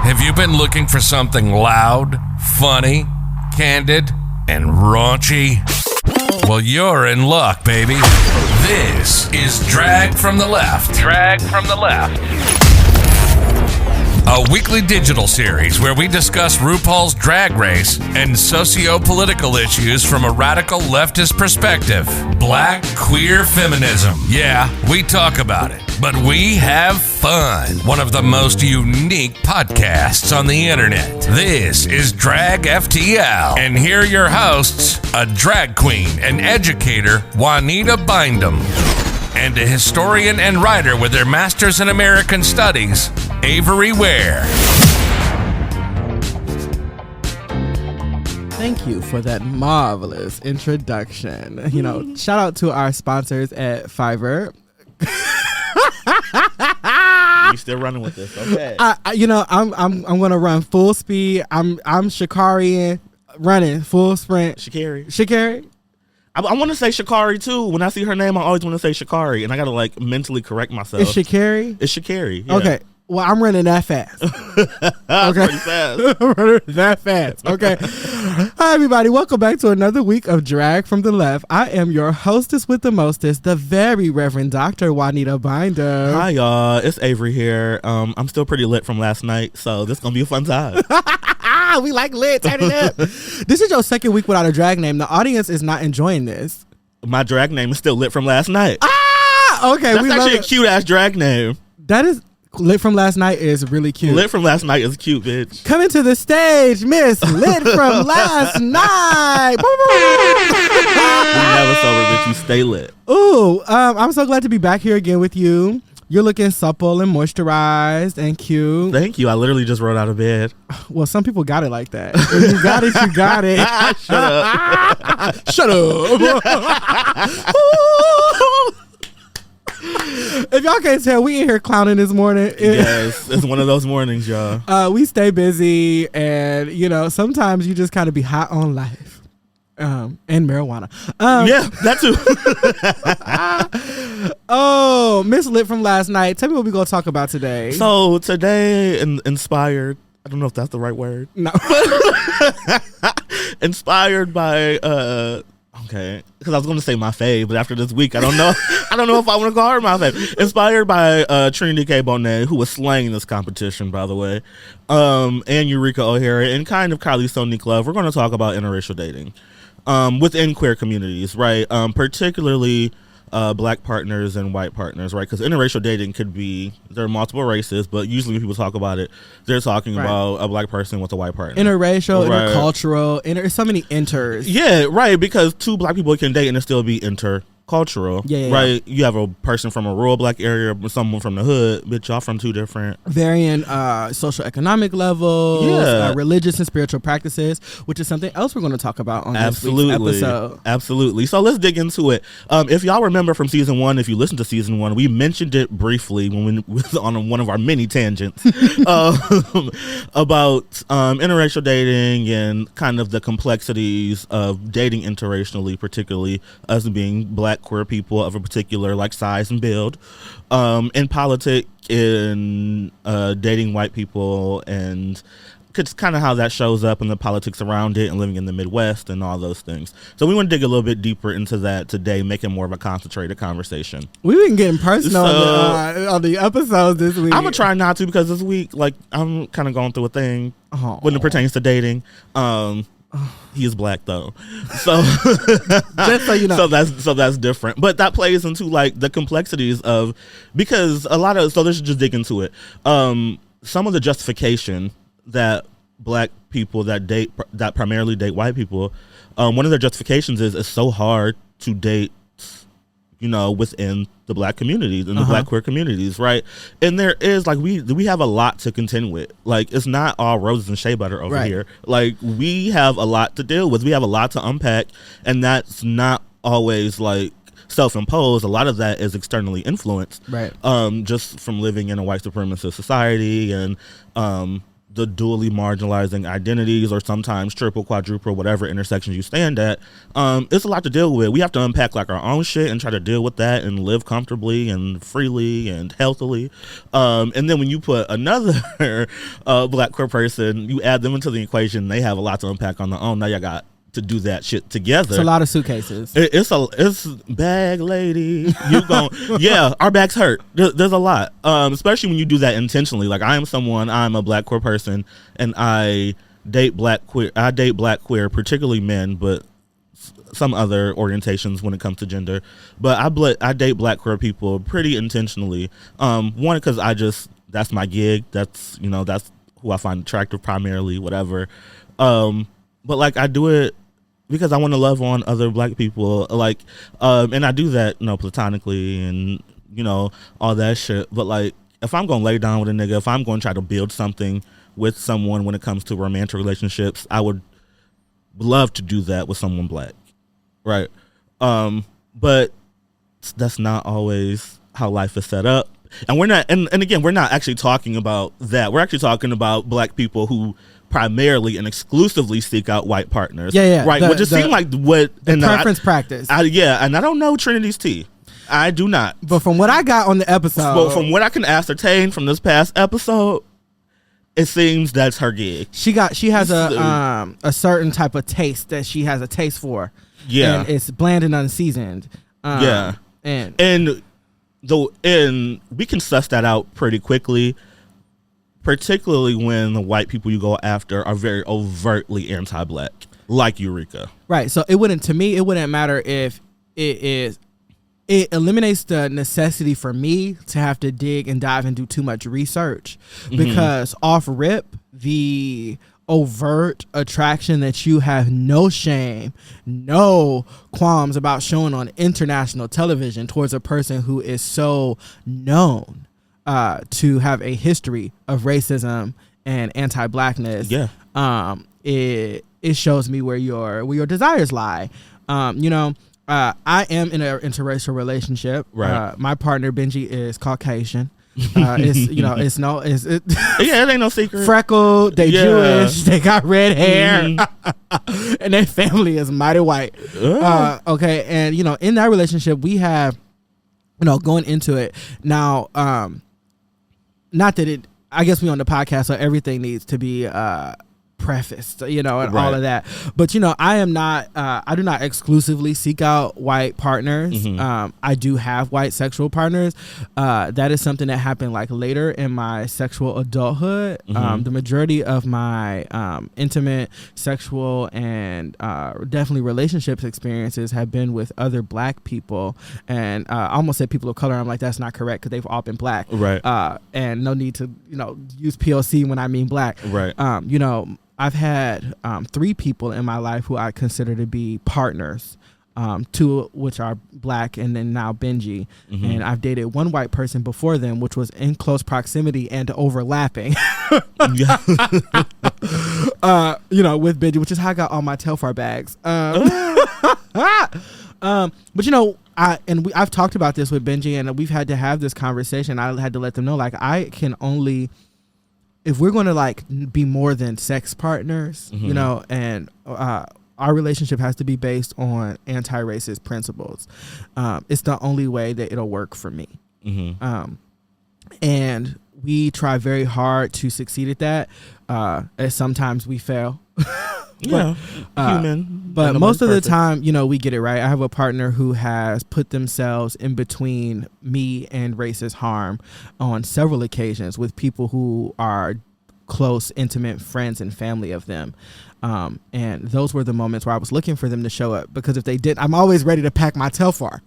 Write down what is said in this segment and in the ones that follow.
Have you been looking for something loud, funny, candid, and raunchy? Well, you're in luck, baby. This is Drag from the Left. Drag from the Left. A weekly digital series where we discuss RuPaul's Drag Race and socio-political issues from a radical leftist perspective. Black queer feminism. Yeah, we talk about it, but we have fun. One of the most unique podcasts on the internet. This is Drag FTL. And here are your hosts, a drag queen and educator, Juanita Bindem, and a historian and writer with their Masters in American Studies, Avery Ware. Thank you for that marvelous introduction. You know, shout out to our sponsors at Fiverr. You still running with this? Okay. I'm gonna run full speed. I'm Shakari running full sprint. Shakari. I want to say Shakari too. When I see her name, I always want to say Shakari, and I gotta like mentally correct myself. It's Shakari. It's Shakari. Yeah. Okay. Well, I'm running that fast. Okay. Pretty fast. I'm running that fast. Okay. Hi, everybody. Welcome back to another week of Drag from the Left. I am your hostess with the mostest, the very Reverend Dr. Juanita Bindem. Hi, y'all. It's Avery here. I'm still pretty lit from last night, so this is gonna be a fun time. We like lit. Turn it up. This is your second week without a drag name. The audience is not enjoying this. My drag name is still lit from last night. Okay. That's actually a cute ass drag name. That is. Lit from last night is really cute. Lit from last night is cute, bitch. Coming to the stage, Miss Lit from last night. You never sober, bitch. You stay lit. Ooh, I'm so glad to be back here again with you. You're looking supple and moisturized and cute. Thank you. I literally just rolled out of bed. Well, some people got it like that. If you got it, you got it. Shut up. Shut up. If y'all can't tell, we in here clowning this morning. Yes, it's one of those mornings, y'all. We stay busy, and sometimes you just kind of be hot on life, and marijuana. Yeah, that too. Oh, Miss Lit from last night. Tell me what we gonna talk about today. So today, inspired. I don't know if that's the right word. No. Inspired by okay, because I was going to say my fave, but after this week, I don't know. I don't know if I want to call her my fave. Inspired by Trinity Bonet, who was slaying this competition, by the way, and Eureka O'Hara, and kind of Kylie Sonique Love. We're going to talk about interracial dating within queer communities, right? Particularly black partners and white partners, right? Because interracial dating could be, there are multiple races, but usually when people talk about it, they're talking about a black person with a white partner. Interracial, intercultural, so many inters. Yeah, right, because two black people can date and it still be intercultural, right? You have a person from a rural black area, someone from the hood, but y'all from two different. Varying social economic levels, religious and spiritual practices, which is something else we're going to talk about on this week's episode. Absolutely. So let's dig into it. If y'all remember from season 1, if you listened to season 1, we mentioned it briefly when we was on one of our mini tangents about interracial dating and kind of the complexities of dating interracially, particularly us being black queer people of a particular like size and build, in politics, in dating white people, and kind of how that shows up in the politics around it and living in the Midwest and all those things. So we want to dig a little bit deeper into that today, make it more of a concentrated conversation. We've been getting personal on the episodes this week. I'm going to try not to, because this week, like, I'm kind of going through a thing when it pertains to dating. He is black though, so just so you know, so that's different. But that plays into like the complexities of, because a lot of, so let's just dig into it. Some of the justification that black people that primarily date white people, one of their justifications is it's so hard to date, within the black communities and the black queer communities, right? And there is like we have a lot to contend with. Like, it's not all roses and shea butter over here. Like, we have a lot to deal with. We have a lot to unpack, and that's not always like self-imposed. A lot of that is externally influenced, right? Just from living in a white supremacist society and the dually marginalizing identities, or sometimes triple, quadruple, whatever intersections you stand at, it's a lot to deal with. We have to unpack like our own shit and try to deal with that and live comfortably and freely and healthily. And then when you put another Black queer person, you add them into the equation, they have a lot to unpack on their own. Now you got to do that shit together. It's a lot of suitcases. It's bag lady. Yeah, our backs hurt. There's a lot, especially when you do that intentionally. Like I'm a Black queer person, and I date Black queer, particularly men, but some other orientations when it comes to gender. But I date Black queer people pretty intentionally. One, because that's my gig. That's who I find attractive primarily, whatever. But like I do it because I want to love on other Black people, like, and I do that, platonically and, all that shit. But like, if I'm going to lay down with a nigga, if I'm going to try to build something with someone when it comes to romantic relationships, I would love to do that with someone Black. Right. But that's not always how life is set up. And we're not, and again, we're not actually talking about that. We're actually talking about Black people who primarily and exclusively seek out white partners. Yeah. Right. Which just seemed like what the preference practice. And I don't know Trinity's tea. I do not. But from what I got on the episode, from what I can ascertain from this past episode, it seems that's her gig. She has a certain type of taste that she has a taste for. Yeah. And it's bland and unseasoned. And we can suss that out pretty quickly, particularly when the white people you go after are very overtly anti-Black, like Eureka. Right. So it wouldn't matter if it eliminates the necessity for me to have to dig and dive and do too much research, because off rip, the overt attraction that you have no shame, no qualms about showing on international television towards a person who is so known to have a history of racism and anti-Blackness. It shows me where your desires lie. I am in an interracial relationship. Right. My partner Benji is Caucasian. It ain't no secret. Freckled, they Jewish, they got red hair, and their family is mighty white. Okay, and in that relationship we have, going into it now. Not that I guess we on the podcast, so everything needs to be prefaced, and all of that. But I am not. I do not exclusively seek out white partners. I do have white sexual partners. That is something that happened like later in my sexual adulthood. The majority of my intimate sexual and definitely relationships experiences have been with other Black people, and I almost said people of color. I'm like, that's not correct because they've all been Black. Right. And no need to use POC when I mean Black. Right. I've had 3 people in my life who I consider to be partners, 2 which are Black, and then now Benji. And I've dated 1 white person before them, which was in close proximity and overlapping. With Benji, which is how I got all my Telfar bags. But I've talked about this with Benji, and we've had to have this conversation. I had to let them know, like, I can only, if we're going to like be more than sex partners, and our relationship has to be based on anti-racist principles. It's the only way that it'll work for me. And we try very hard to succeed at that. And sometimes we fail. Human. But most of the time, we get it right. I have a partner who has put themselves in between me and racist harm on several occasions with people who are close, intimate friends and family of them. And those were the moments where I was looking for them to show up, because if they did, I'm always ready to pack my Telfar.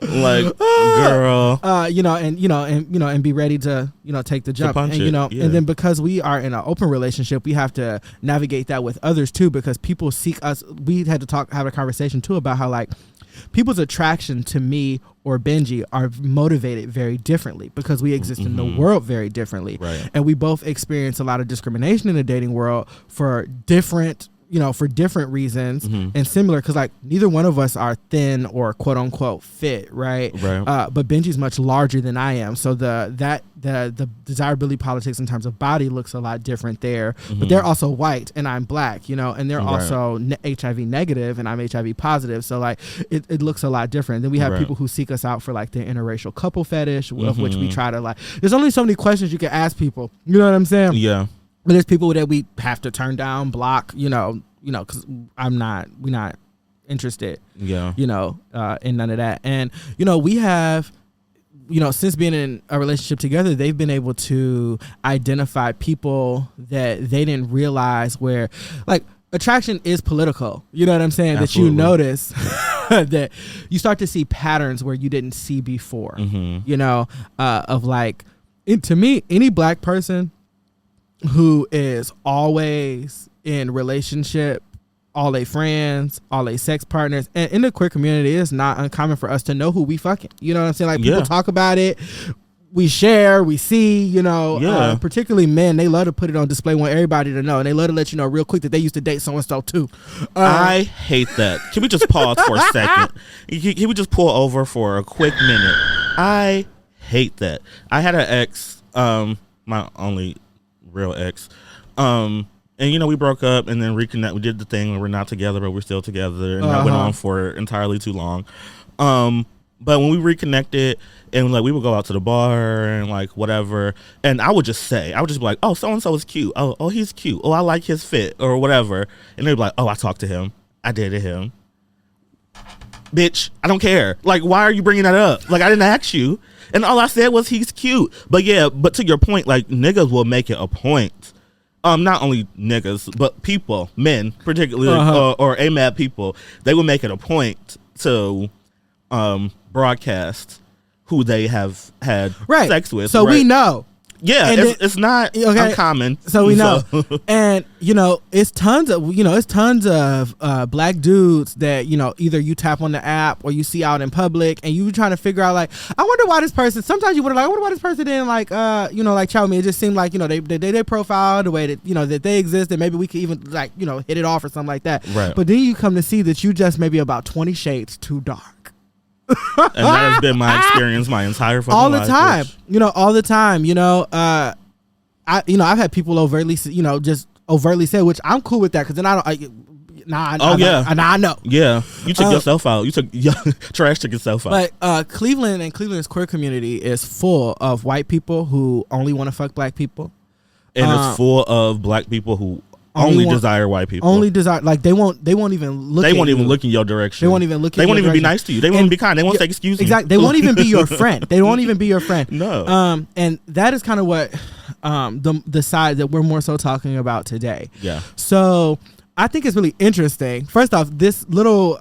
Like, girl. And be ready to, take the jump. And, and then because we are in an open relationship, we have to navigate that with others too, because people seek us. We had to have a conversation too about how, like, people's attraction to me or Benji are motivated very differently because we exist in the world very differently. Right. And we both experience a lot of discrimination in the dating world for different, for different reasons and similar, because like neither one of us are thin or quote unquote fit, right? But Benji's much larger than I am, so the desirability politics in terms of body looks a lot different there. But they're also white and I'm black, and they're also HIV negative and I'm HIV positive, so like it looks a lot different. Then we have people who seek us out for like the interracial couple fetish, of which we try to like. There's only so many questions you can ask people. You know what I'm saying? Yeah. But there's people that we have to turn down, block, because we're not interested. Yeah. In none of that. And, we have, since being in a relationship together, they've been able to identify people that they didn't realize where, like, attraction is political. You know what I'm saying? Absolutely. That you notice that you start to see patterns where you didn't see before, of like, to me, any black person who is always in relationship, all they friends, all they sex partners, and in the queer community, it's not uncommon for us to know who we fucking. You know what I'm saying? Like people talk about it, we share, we see. Particularly men, they love to put it on display, want everybody to know, and they love to let you know real quick that they used to date so and so too. I hate that. Can we just pause for a second? Can we just pull over for a quick minute? I hate that. I had an ex, my only real ex, and we broke up and then reconnect. We did the thing where we're not together but we're still together, and that went on for entirely too long. But when we reconnected and like we would go out to the bar and like whatever, and I would just be like, oh, so and so is cute, oh he's cute, oh I like his fit or whatever, and they'd be like, oh I talked to him, I dated him. Bitch, I don't care. Like, why are you bringing that up? Like, I didn't ask you. And all I said was he's cute. But yeah, but to your point, like, niggas will make it a point. Not only niggas, but people, men, particularly, or AMAB people, they will make it a point to broadcast who they have had sex with. So we know. Yeah, it's not uncommon. So we know. And, it's tons of black dudes that, either you tap on the app or you see out in public and you trying to figure out, like, I wonder why this person, sometimes you wonder, like, I wonder why this person didn't, like, like, chat with me. It just seemed like, they profile the way that, that they exist, and maybe we could even, like, hit it off or something like that. Right. But then you come to see that you just maybe about 20 shades too dark. And that has been my experience my entire fucking all the life, time. bitch. All the time. I've had people overtly, just overtly say, which I'm cool with that, because then I know. Yeah, you took yourself out. You took trash took yourself out. But Cleveland and Cleveland's queer community is full of white people who only want to fuck black people, and it's full of black people who only desire white people. Only desire, like they won't even look. They won't even look in your direction. They won't even look. They won't even be nice to you. They won't be kind. They won't say excuse me. Exactly. They won't even be your friend. They won't even be your friend. No. And that is kind of what the side that we're more so talking about today. Yeah. So I think it's really interesting. First off, this little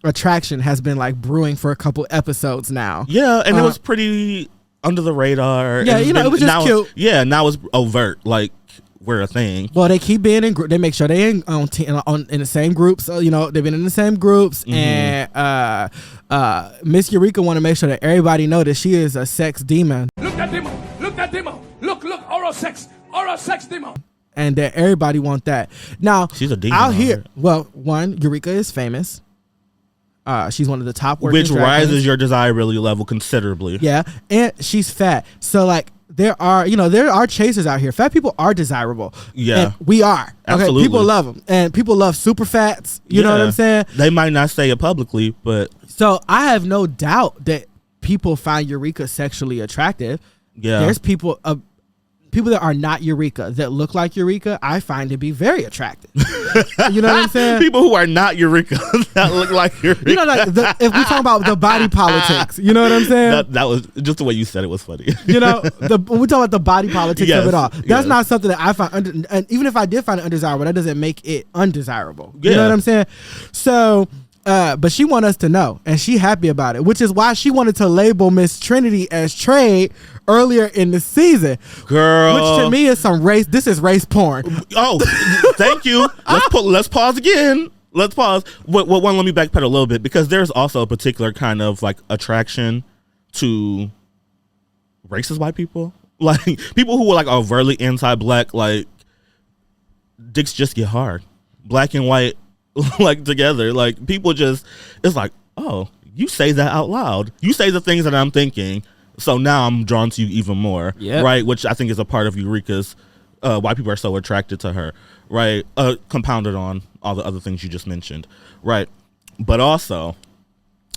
attraction has been like brewing for a couple episodes now. Yeah, and it was pretty under the radar. Yeah, it was just cute. Yeah, now it's overt. Like, we're a thing. Well, they keep being in. They make sure they in the same groups. So, they've been in the same groups, and Miss Eureka want to make sure that everybody know that she is a sex demon. Look that demon. Look that demon. Look oral sex demon. And that everybody want that. Now she's a demon out here. Well, one, Eureka is famous. She's one of the top working which rises your desirability level considerably. Yeah, and she's fat. So like, there are chasers out here. Fat people are desirable. Yeah, and we are. Absolutely. Okay, people love them, and people love super fats. You know what I'm saying? They might not say it publicly, but so I have no doubt that people find Eureka sexually attractive. Yeah, there's people that are not Eureka that look like Eureka, I find to be very attractive. You know what I'm saying? People who are not Eureka that look like Eureka. Like if we talk about the body politics, you know what I'm saying? That was just the way you said it was funny. When we talk about the body politics of it all, that's not something that I find, and even if I did find it undesirable, that doesn't make it undesirable. You know what I'm saying? So, but she want us to know, and she happy about it, which is why she wanted to label Miss Trinity as trade earlier in the season. Girl, which to me is this is race porn. Oh, thank you. Let's pause again. Let's pause. Let me backpedal a little bit, because there's also a particular kind of like attraction to racist white people, like people who are like overtly anti-black. Like, dicks just get hard. black and white like together. Like people just, it's like, oh, you say that out loud. You say the things that I'm thinking. So now I'm drawn to you even more, right? Which I think is a part of Eureka's, why people are so attracted to her, right? Compounded on all the other things you just mentioned, right? But also,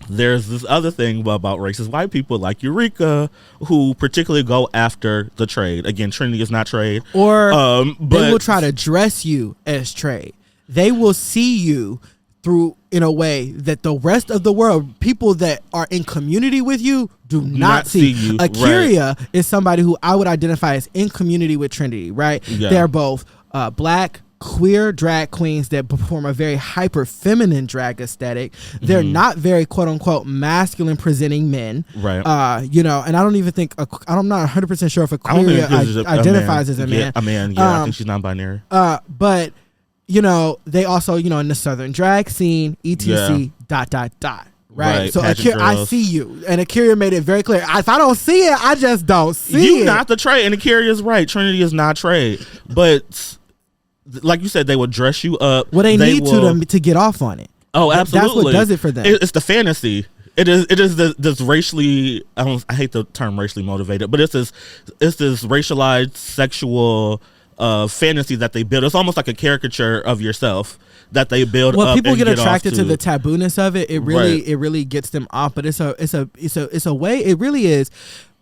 there's this other thing about racist white people like Eureka who particularly go after the trade. Again, Trinity is not trade. Or but they will try to dress you as trade. They will see you through in a way that the rest of the world, people that are in community with you, do not see you. Akira is somebody who I would identify as in community with Trinity, right? Yeah. They're both black, queer drag queens that perform a very hyper feminine drag aesthetic. They're not very quote unquote masculine presenting men, right? You know, and I don't even think I'm not 100% sure if Aquaria identifies as a man. A man, yeah. I think she's non-binary. But you know, they also, you know, in the southern drag scene, etc. ... Right. So Akira, I see you, and Akira made it very clear. If I don't see it, I just don't see it. You not the trade, and Akira is right. Trinity is not trade, but like you said, they will dress you up. Well, they need to get off on it. Oh, absolutely. That's what does it for them. It's the fantasy. It is this racially. I hate the term racially motivated, but it's this racialized sexual fantasy that they build. It's almost like a caricature of yourself that they build. Well, up people and get attracted to the tabooness of it. It really gets them off. But it's a way. It really is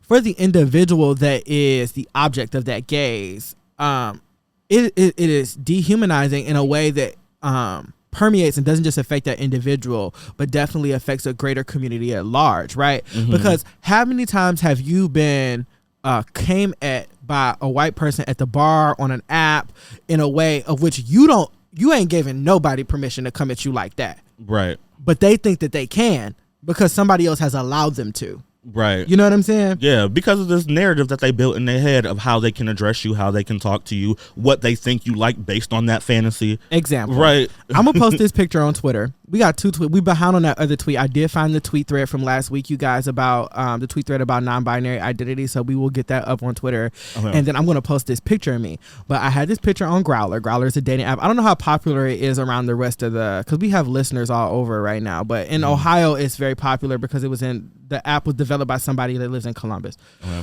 for the individual that is the object of that gaze. It is dehumanizing in a way that permeates and doesn't just affect that individual, but definitely affects a greater community at large, right? Because how many times have you been came at by a white person at the bar on an app in a way of which you ain't giving nobody permission to come at you like that, right? But they think that they can because somebody else has allowed them to. Right. You know what I'm saying? Yeah, because of this narrative that they built in their head of how they can address you, how they can talk to you, what they think you like based on that fantasy. Example. Right. I'm going to post this picture on Twitter. We got two tweets. We behind on that other tweet. I did find the tweet thread from last week, you guys, about the tweet thread about non-binary identity. So we will get that up on Twitter. Okay. And then I'm going to post this picture of me. But I had this picture on Growler. Growler is a dating app. I don't know how popular it is around the rest of because we have listeners all over right now. But in Ohio, it's very popular because the app was developed by somebody that lives in Columbus.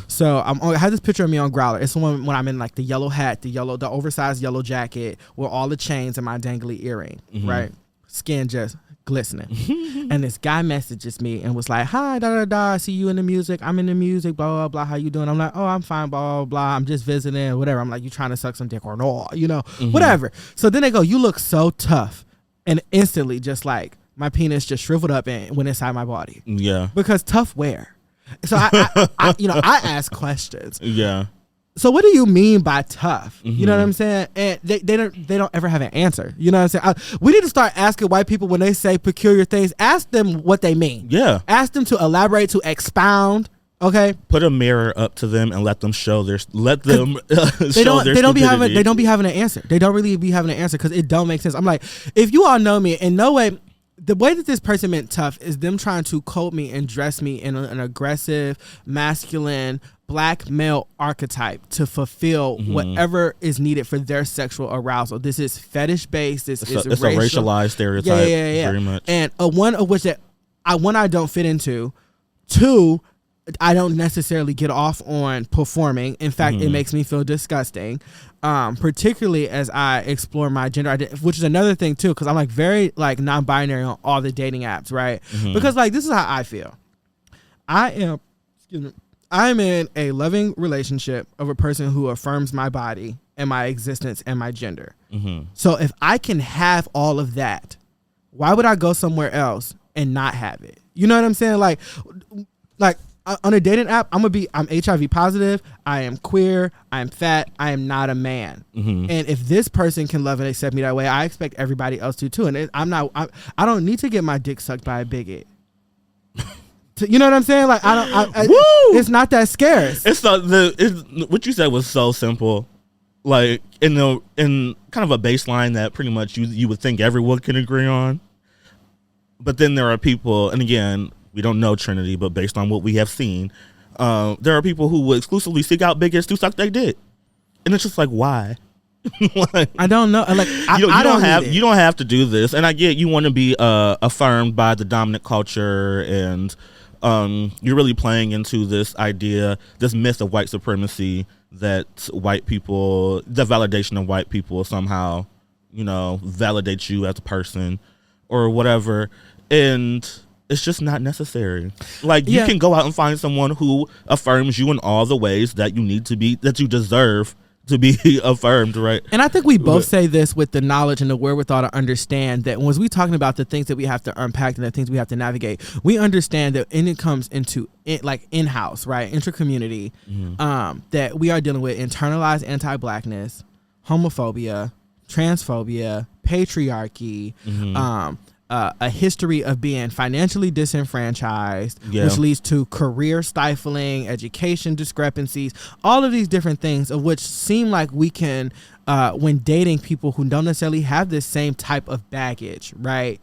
So I had this picture of me on Growler. It's the one when I'm in like the yellow hat, the oversized yellow jacket with all the chains and my dangly earring, right? Skin just glistening. And this guy messages me and was like, hi, I see you in the music. I'm in the music, blah, blah, blah. How you doing? I'm like, oh, I'm fine, blah, blah, blah. I'm just visiting, whatever. I'm like, you trying to suck some dick or no, you know, whatever. So then they go, you look so tough. And instantly just like my penis just shriveled up and went inside my body. Yeah. Because tough where? So I ask questions. Yeah. So what do you mean by tough? You know what I'm saying? And they don't ever have an answer. You know what I'm saying? We need to start asking white people when they say peculiar things. Ask them what they mean. Yeah. Ask them to elaborate, to expound. Okay. Put a mirror up to them and let them show their. They don't be having an answer. They don't really be having an answer because it don't make sense. I'm like, if you all know me, in no way. The way that this person meant tough is them trying to code me and dress me in an aggressive, masculine, black male archetype to fulfill whatever is needed for their sexual arousal. This is fetish based. It's a racialized stereotype. Yeah. Very much. And one of which I don't fit into. Two, I don't necessarily get off on performing. In fact, it makes me feel disgusting. Particularly as I explore my gender identity, which is another thing too, because I'm like very like non-binary on all the dating apps, right? Because like this is how I feel. I'm in a loving relationship of a person who affirms my body and my existence and my gender. So if I can have all of that, why would I go somewhere else and not have it? You know what I'm saying? Like on a dating app, I'm HIV positive, I am queer, I am fat, I am not a man. And if this person can love and accept me that way, I expect everybody else to too. And I don't need to get my dick sucked by a bigot. You know what I'm saying? Like it's not that scarce. What you said was so simple. Like in kind of a baseline that pretty much you would think everyone can agree on. But then there are people, and again, we don't know Trinity, but based on what we have seen, there are people who will exclusively seek out bigots to suck their dick. And it's just like, why? Like, I don't know. Like, I don't have need it. you don't have to do this. And I get you want to be affirmed by the dominant culture, and you're really playing into this idea, this myth of white supremacy, that white people, the validation of white people somehow, validates you as a person or whatever. And it's just not necessary. Like, you can go out and find someone who affirms you in all the ways that you need to be, that you deserve to be affirmed, right? And I think we both say this with the knowledge and the wherewithal to understand that when we're talking about the things that we have to unpack and the things we have to navigate, we understand that, and it comes into like in-house, right, intra-community, that we are dealing with internalized anti-blackness, homophobia, transphobia, patriarchy, a history of being financially disenfranchised, which leads to career stifling, education discrepancies, all of these different things of which seem like we can, when dating people who don't necessarily have this same type of baggage, right,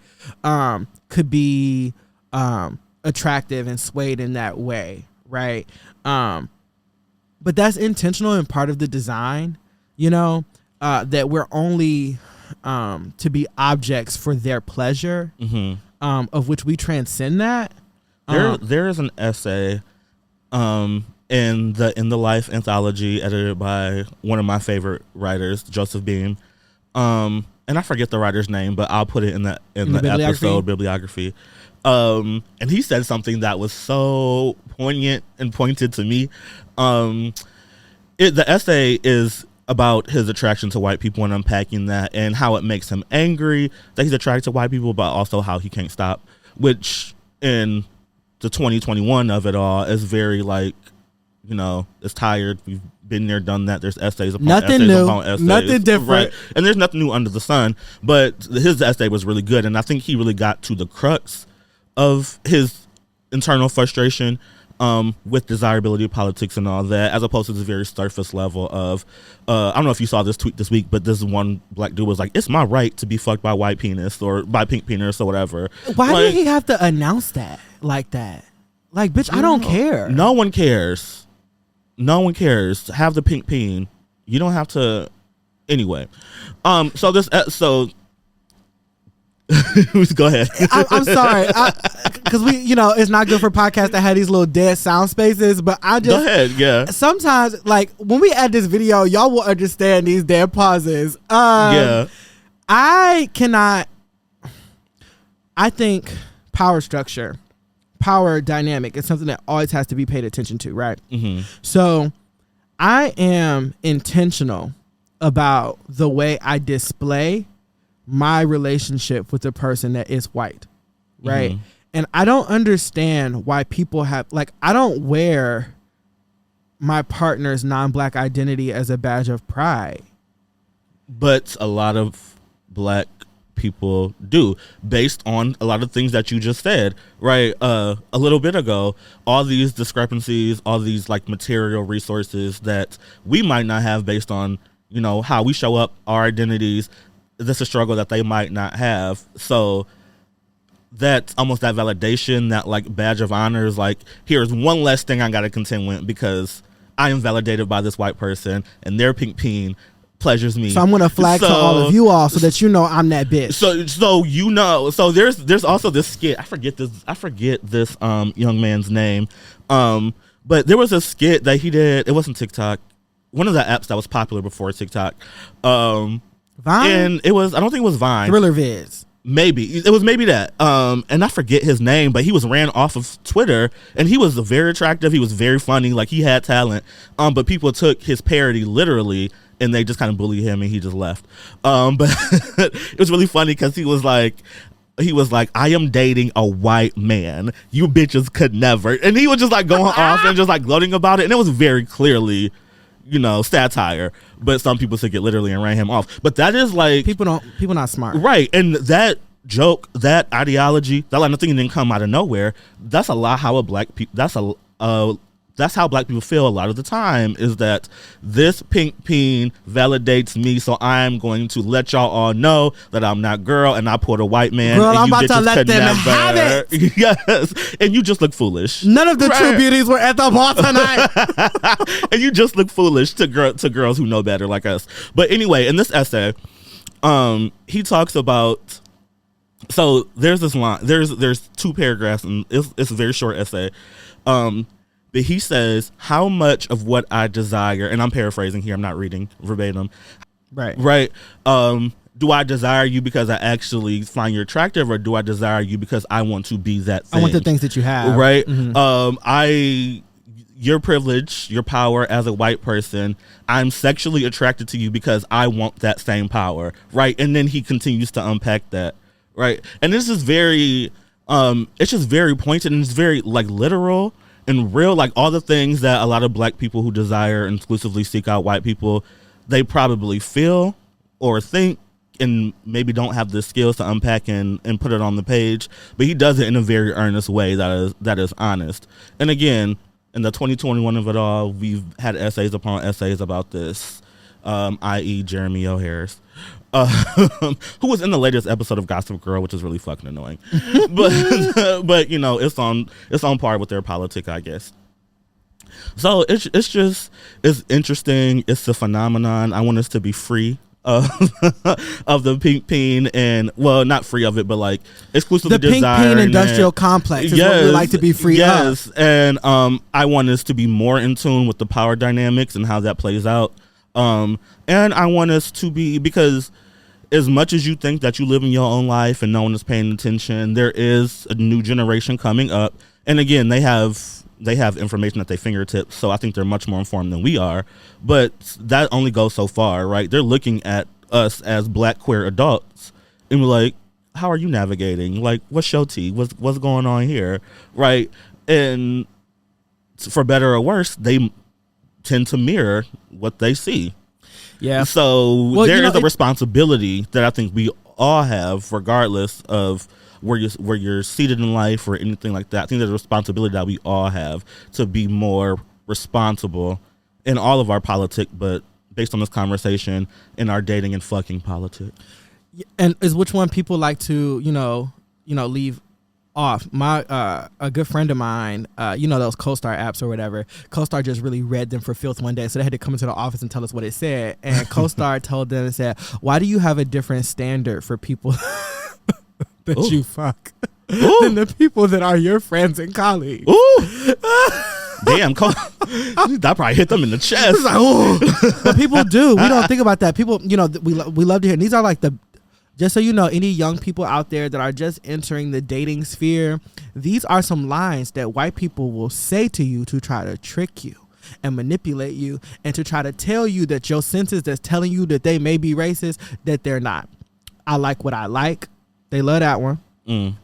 could be attractive and swayed in that way, right? But that's intentional and part of the design, that we're only to be objects for their pleasure, of which we transcend that. There is an essay in the Life anthology edited by one of my favorite writers, Joseph Beam, and I forget the writer's name, but I'll put it in the episode bibliography. And he said something that was so poignant and pointed to me. The essay is about his attraction to white people and unpacking that and how it makes him angry that he's attracted to white people, but also how he can't stop, which in the 2021 of it all is very like, it's tired. We've been there, done that. There's essays upon nothing essays new, upon essays. nothing different. Right? And there's nothing new under the sun, but his essay was really good. And I think he really got to the crux of his internal frustration with desirability politics and all that, as opposed to this very surface level of, I don't know if you saw this tweet this week, but this one black dude was like, it's my right to be fucked by white penis or by pink penis or whatever. Why did he have to announce that like that? Like, bitch, I don't care. No one cares. No one cares. Have the pink peen. You don't have to. Anyway. So go ahead. I'm sorry, because it's not good for podcasts that have these little dead sound spaces. But I just go ahead. Yeah. Sometimes, like when we add this video, y'all will understand these dead pauses. I think power structure, power dynamic is something that always has to be paid attention to, right? So I am intentional about the way I display my relationship with a person that is white, right? And I don't understand why people have, like, I don't wear my partner's non-black identity as a badge of pride. But a lot of black people do, based on a lot of things that you just said, right? A little bit ago, all these discrepancies, all these like material resources that we might not have based on, how we show up, our identities. That's a struggle that they might not have. So that's almost that validation, that like badge of honor is like, here's one less thing I got to contend with because I am validated by this white person and their pink peen pleasures me. So I'm going to flag to all of you all so that I'm that bitch. So there's also this skit. I forget this young man's name. But there was a skit that he did. It wasn't TikTok. One of the apps that was popular before TikTok. Vine? And I don't think it was Vine. Thriller Vids. Maybe. It was maybe that. And I forget his name, but he was ran off of Twitter and he was very attractive. He was very funny. Like, he had talent. But people took his parody literally and they just kind of bullied him and he just left. But it was really funny because he was like, I am dating a white man. You bitches could never. And he was just like going off and just like gloating about it. And it was very clearly, satire, but some people took it literally and ran him off. But that is like, people not smart, right? And that joke, that ideology, that like nothing didn't come out of nowhere. That's a lot how that's a that's how black people feel a lot of the time, is that this pink peen validates me, so I'm going to let y'all all know that I'm not girl and I pulled a white man. Girl, and I'm you about to bitches let could them never. have it. Yes, and you just look foolish. None of the true beauties were at the ball tonight. And you just look foolish to girls who know better like us. But anyway, in this essay, he talks about, so there's this line, there's 2 paragraphs, and it's a very short essay. But he says, how much of what I desire, and I'm paraphrasing here, I'm not reading verbatim. Right. Do I desire you because I actually find you attractive, or do I desire you because I want to be that thing? I want the things that you have. Right. Your privilege, your power as a white person, I'm sexually attracted to you because I want that same power. Right. And then he continues to unpack that. Right. And this is very, it's just very pointed, and it's very like literal and real. Like all the things that a lot of black people who desire and exclusively seek out white people, they probably feel or think, and maybe don't have the skills to unpack and put it on the page. But he does it in a very earnest way that is honest. And again, in the 2021 of it all, we've had essays upon essays about this, i.e. Jeremy O'Harris, who was in the latest episode of Gossip Girl, which is really fucking annoying. but you know, it's on par with their politic, I guess. So it's interesting. It's a phenomenon. I want us to be free of the pink peen, and well, not free of it, but like exclusively the pink peen industrial complex is what we like to be free of. Yes, and I want us to be more in tune with the power dynamics and how that plays out. And I want us to be, because as much as you think that you live in your own life and no one is paying attention, there is a new generation coming up, and again, they have information at their fingertips, so I think they're much more informed than we are. But that only goes so far, right? They're looking at us as black queer adults, and we're like, how are you navigating? Like, what's your tea? What's going on here, right? And for better or worse, they tend to mirror what they see. Yeah. So there is a responsibility that I think we all have, regardless of where you're seated in life or anything like that. I think there's a responsibility that we all have to be more responsible in all of our politics, but based on this conversation, in our dating and fucking politics. And is which one people like to, leave off. A good friend of mine, those CoStar apps or whatever, CoStar just really read them for filth one day, so they had to come into the office and tell us what it said. And CoStar told them and said, why do you have a different standard for people that Ooh. You fuck Ooh. than the people that are your friends and colleagues? Ooh. Damn, that probably hit them in the chest. Like, but people do. We don't think about that. People, we love to hear. And these are like just so you know, any young people out there that are just entering the dating sphere, these are some lines that white people will say to you to try to trick you and manipulate you, and to try to tell you that your senses that's telling you that they may be racist, that they're not. I like what I like. They love that one.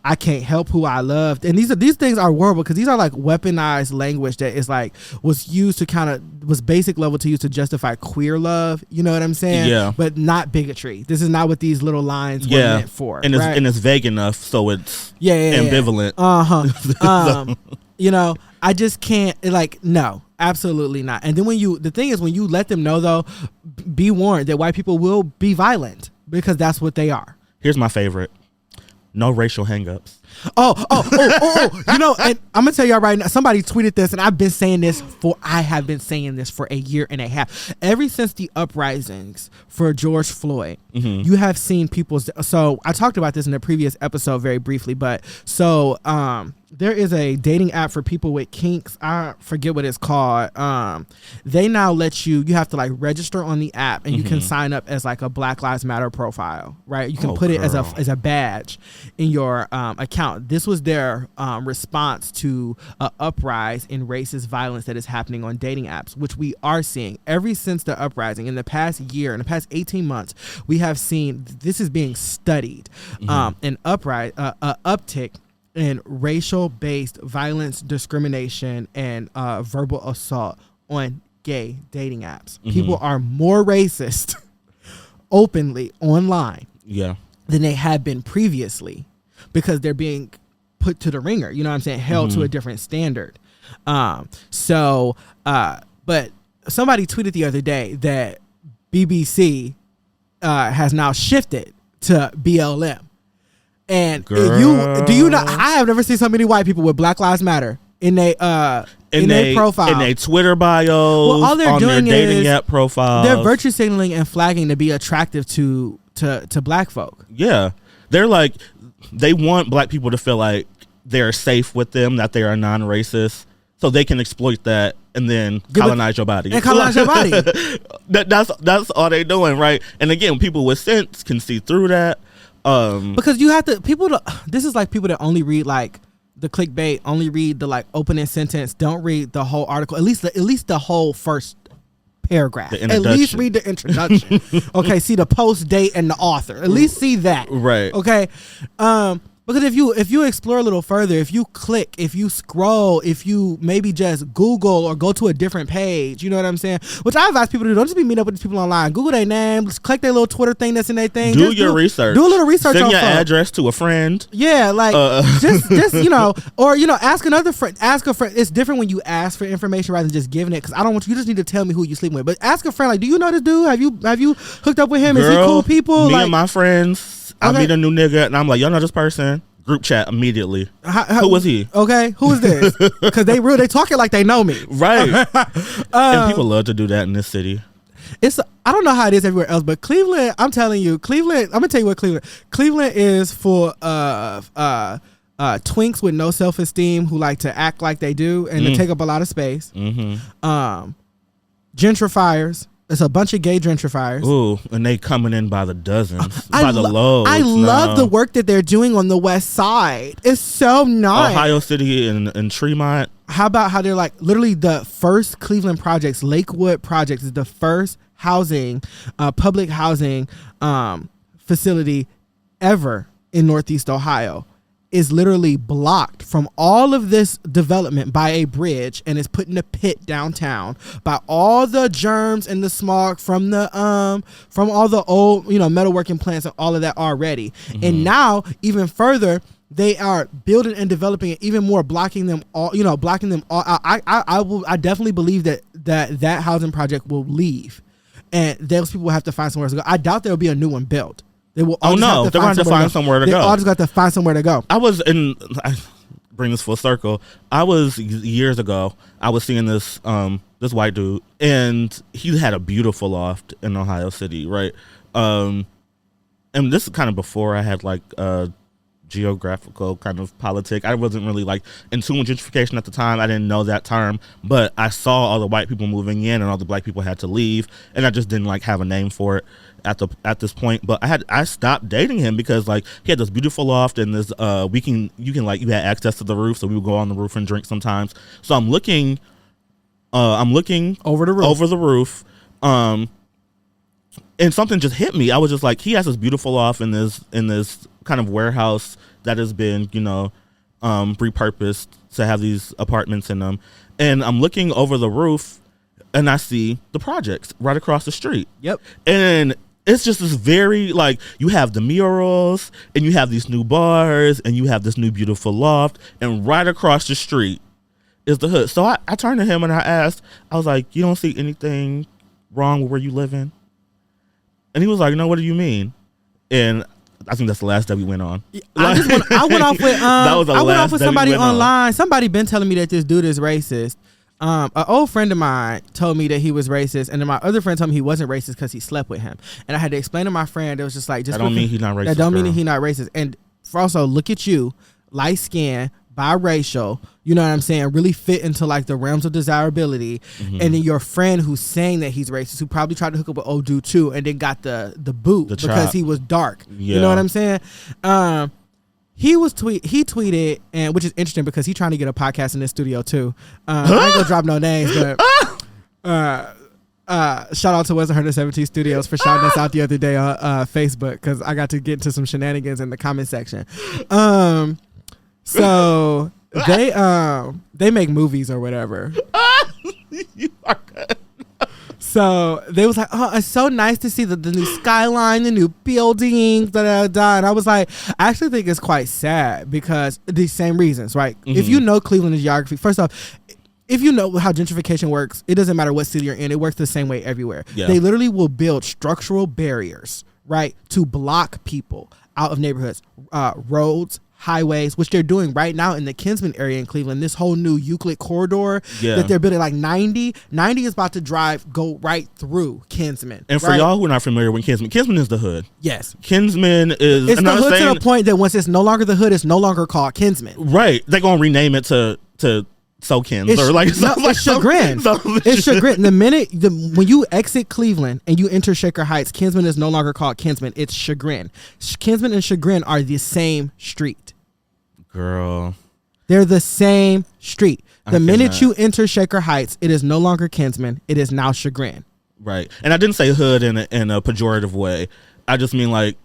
I can't help who I loved. And these things are horrible, because these are like weaponized language that is like was used to was basic level to use to justify queer love. You know what I'm saying? Yeah. But not bigotry. This is not what these little lines were meant for. And it's vague enough, so it's ambivalent. I just can't, no, absolutely not. And then the thing is, when you let them know, though, be warned that white people will be violent, because that's what they are. Here's my favorite. No racial hangups. Oh. And I'm going to tell y'all right now, somebody tweeted this, and I have been saying this for a year and a half. Ever since the uprisings for George Floyd, you have seen so I talked about this in a previous episode very briefly, but so there is a dating app for people with kinks. I forget what it's called. They now let you have to like register on the app, and you can sign up as like a Black Lives Matter profile, right? You can put it as a badge in your account. This was their response to an uprise in racist violence that is happening on dating apps, which we are seeing ever since the uprising. In the past year, in the past 18 months, we have seen, this is being studied, an uptick in racial-based violence, discrimination, and verbal assault on gay dating apps. People are more racist openly online than they had been previously, because they're being put to the ringer, you know what I'm saying, held to a different standard. But somebody tweeted the other day that BBC has now shifted to BLM. And do you know? I have never seen so many white people with Black Lives Matter in their profile, in their Twitter bios, all they're on doing their dating is app profiles. They're virtue signaling and flagging to be attractive to black folk. Yeah, they're like, they want black people to feel like they're safe with them, that they are non-racist, so they can exploit that and then colonize your body. And colonize your body. That's all they're doing, right? And again, people with sense can see through that. Because you have to, this is like people that only read like the clickbait, only read the like opening sentence, don't read the whole article, at least the whole first paragraph. At least read the introduction. Okay, see the post date and the author. At least see that. Right. Okay. Because if you explore a little further, if you click, if you scroll, if you maybe just Google or go to a different page, you know what I'm saying? Which I advise people to do. Don't just be meeting up with these people online. Google their name, just click their little Twitter thing that's in their thing. Do your research. Do a little research. Send on your phone. address to a friend. Yeah, like just or ask another friend. Ask a friend. It's different when you ask for information rather than just giving it. Because I don't want you just need to tell me who you sleeping with. But ask a friend, like, do you know this dude? Have you hooked up with him? Girl, is he cool people? Me like, and my friends. I meet a new nigga and I'm like, y'all know this person? Group chat immediately. Who was he? Okay, who is this? Because they talking like they know me, right? And people love to do that in this city. I don't know how it is everywhere else, but Cleveland, I'm telling you, Cleveland. I'm gonna tell you what Cleveland is for twinks with no self-esteem who like to act like they do and to take up a lot of space. Mm-hmm. Gentrifiers. It's a bunch of gay gentrifiers. Ooh, and they coming in by the dozens, by the loads. I love the work that they're doing on the west side. It's so nice. Ohio City and Tremont. How about how they're like literally the first Cleveland projects, Lakewood projects is the first public housing facility ever in Northeast Ohio. Is literally blocked from all of this development by a bridge and is put in a pit downtown by all the germs and the smog from all the old metalworking plants and all of that already. Mm-hmm. And now even further they are building and developing it even more, blocking them all. I definitely believe that housing project will leave and those people will have to find somewhere to go. I doubt there will be a new one built. They will. They're going to have to find somewhere to go. They all just got to find somewhere to go. I bring this full circle. Years ago, I was seeing this white dude, and he had a beautiful loft in Ohio City, right? And this is kind of before I had like geographical kind of politic. I wasn't really like in tune with gentrification at the time. I didn't know that term, but I saw all the white people moving in and all the black people had to leave, and I just didn't like have a name for it at this point. But I stopped dating him because like he had this beautiful loft and this you had access to the roof, so we would go on the roof and drink sometimes. So I'm looking over the roof and something just hit me. I was just like, he has this beautiful loft in this kind of warehouse that has been repurposed to have these apartments in them, and I'm looking over the roof and I see the projects right across the street. Yep. And it's just this very, like, you have the murals and you have these new bars and you have this new beautiful loft, and right across the street is the hood. So I turned to him and I asked, I was like, you don't see anything wrong with where you live in? And he was like, no, what do you mean? And I think that's the last that we went on. I went off with somebody online. Somebody been telling me that this dude is racist. An old friend of mine told me that he was racist, and then my other friend told me he wasn't racist because he slept with him. And I had to explain to my friend, it was just like, that don't mean he's not racist. That don't mean he's not racist. And also, look at you, light skin, biracial, you know what I'm saying, really fit into like the realms of desirability. Mm-hmm. And then your friend who's saying that he's racist, who probably tried to hook up with old dude too, and then got the boot because he was dark. Yeah. You know what I'm saying? He tweeted, and which is interesting because he's trying to get a podcast in this studio too. I ain't gonna drop no names, but shout out to West 117 Studios for shouting us out the other day on Facebook, because I got to get into some shenanigans in the comment section. So they make movies or whatever. You are good. So they was like, oh, it's so nice to see the new skyline, the new buildings, and I was like, I actually think it's quite sad because these same reasons, right? Mm-hmm. If you know Cleveland geography, first off, if you know how gentrification works, it doesn't matter what city you're in. It works the same way everywhere. Yeah. They literally will build structural barriers, right, to block people out of neighborhoods, roads, highways, which they're doing right now in the Kinsman area in Cleveland. This whole new Euclid corridor that they're building, like 90 is about to go right through Kinsman. And for y'all who are not familiar with Kinsman is the hood. Yes. Kinsman is... It's the hood to the point that once it's no longer the hood, it's no longer called Kinsman. Right. They're going to rename it to SoKins or like... It's Chagrin. It's Chagrin. When you exit Cleveland and you enter Shaker Heights, Kinsman is no longer called Kinsman. It's Chagrin. Kinsman and Chagrin are the same street. Girl. They're the same street. The minute you enter Shaker Heights, it is no longer Kinsman. It is now Chagrin. Right. And I didn't say hood in a pejorative way. I just mean like...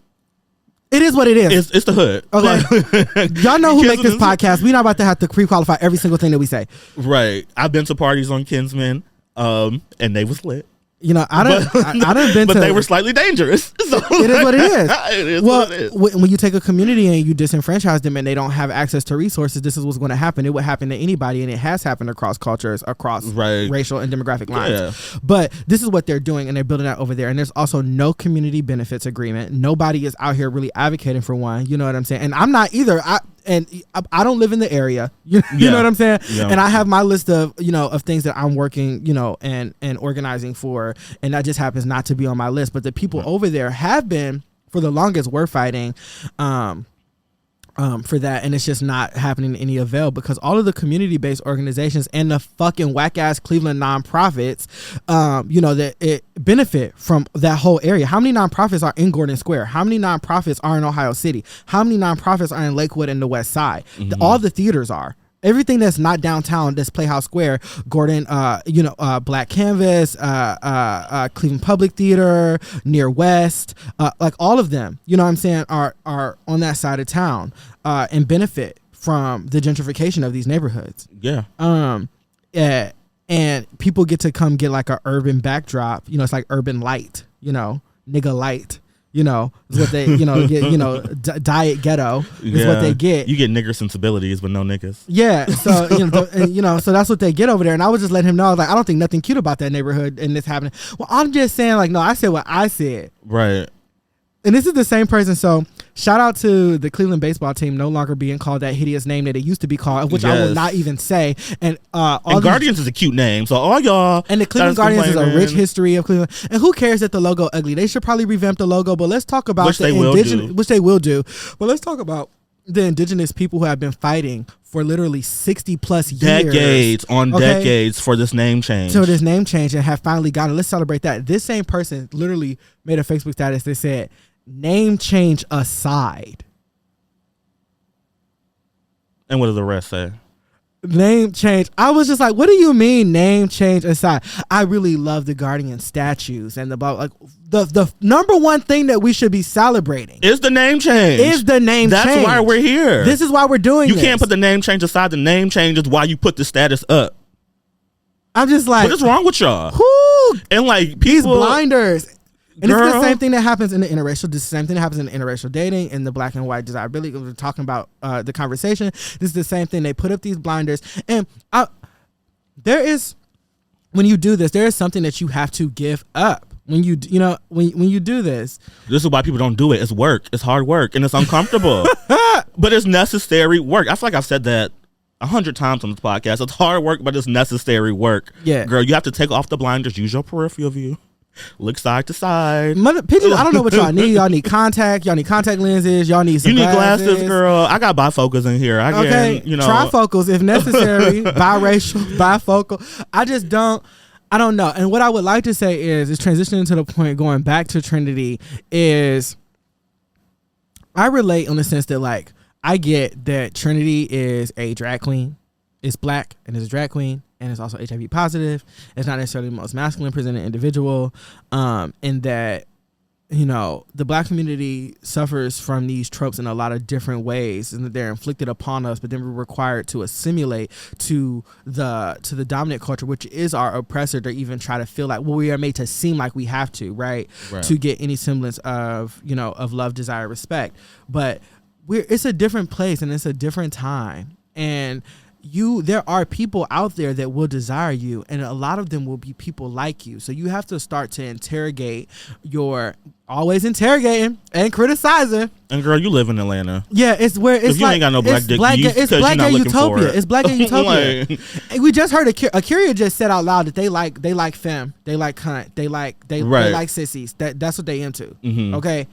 It is what it is. It's the hood. Okay. Like, y'all know who make this podcast. We're not about to have to pre-qualify every single thing that we say. Right. I've been to parties on Kinsman, and they was lit. You know, I done been but to... they were slightly dangerous. So it is what it is. It is what it is. When you take a community and you disenfranchise them and they don't have access to resources, this is what's going to happen. It would happen to anybody, and it has happened across cultures, across racial and demographic lines. Yeah. But this is what they're doing, and they're building that over there. And there's also no community benefits agreement. Nobody is out here really advocating for one. You know what I'm saying? And I'm not either. I don't live in the area. You know what I'm saying? Yeah. And I have my list of, of things that I'm working, and organizing for. And that just happens not to be on my list. But the people over there have been, for the longest, we're fighting for that. And it's just not happening in any avail because all of the community-based organizations and the fucking whack-ass Cleveland nonprofits, that it benefit from that whole area. How many nonprofits are in Gordon Square? How many nonprofits are in Ohio City? How many nonprofits are in Lakewood and the West Side? Mm-hmm. All the theaters are. Everything that's not downtown, that's Playhouse Square, Gordon, Black Canvas, Cleveland Public Theater, Near West, like all of them, you know what I'm saying, are on that side of town and benefit from the gentrification of these neighborhoods. Yeah. And people get to come get like a urban backdrop. It's like urban light, nigga light. Is what they, get, diet ghetto is what they get. You get nigger sensibilities, but no niggas. Yeah. So, so that's what they get over there. And I was just letting him know, I was like, I don't think nothing cute about that neighborhood and this happening. Well, I'm just saying, like, no, I said what I said. Right. And this is the same person. So shout out to the Cleveland baseball team no longer being called that hideous name that it used to be called, which I will not even say. And Guardians is a cute name. So all y'all. And the Cleveland Guardians is a rich history of Cleveland. And who cares that the logo ugly? They should probably revamp the logo. But let's talk about which they will do. But let's talk about the indigenous people who have been fighting for literally 60 plus years. Decades for this name change. So this name change and have finally gotten it. Let's celebrate that. This same person literally made a Facebook status that said, name change aside. And what does the rest say? Name change. I was just like, what do you mean name change aside? I really love the Guardian statues and the number one thing that we should be celebrating is the name change. That's why we're here. This is why we're doing this. You can't put the name change aside. The name change is why you put the status up. I'm just like, what is wrong with y'all? And like people, these blinders. And it's the same thing that happens in the interracial. This is the same thing that happens in the interracial dating and the black and white desirability. We're talking about the conversation. This is the same thing. They put up these blinders, and there is, when you do this, there is something that you have to give up. When you when you do this. This is why people don't do it. It's work. It's hard work, and it's uncomfortable, but it's necessary work. I feel like I've said that 100 times on this podcast. It's hard work, but it's necessary work. Yeah, girl, you have to take off the blinders. Use your peripheral view. Look side to side. Pitches, I don't know what y'all need. Y'all need contact. Y'all need contact lenses. Y'all need some glasses, girl. I got bifocals in here. Trifocals if necessary. Biracial, bifocal. I don't know. And what I would like to say is transitioning to the point, going back to Trinity, is I relate on the sense that, like, I get that Trinity is a drag queen. It's black and is a drag queen. And it's also HIV positive. It's not necessarily the most masculine presented individual. In that, the black community suffers from these tropes in a lot of different ways, and that they're inflicted upon us, but then we're required to assimilate to the dominant culture, which is our oppressor, to even try to feel like, well, we are made to seem like we have to, right? To get any semblance of, of love, desire, respect. But it's a different place and it's a different time. And there are people out there that will desire you, and a lot of them will be people like you. So you have to start to interrogate always interrogating and criticizing. And girl, you live in Atlanta. Yeah, it's where it's if you like, ain't got no black dick, it's black gay utopia. It's black gay utopia. Like, and we just heard Akira just said out loud that they like femme, they like cunt, they like sissies. That's what they into. Mm-hmm. Okay,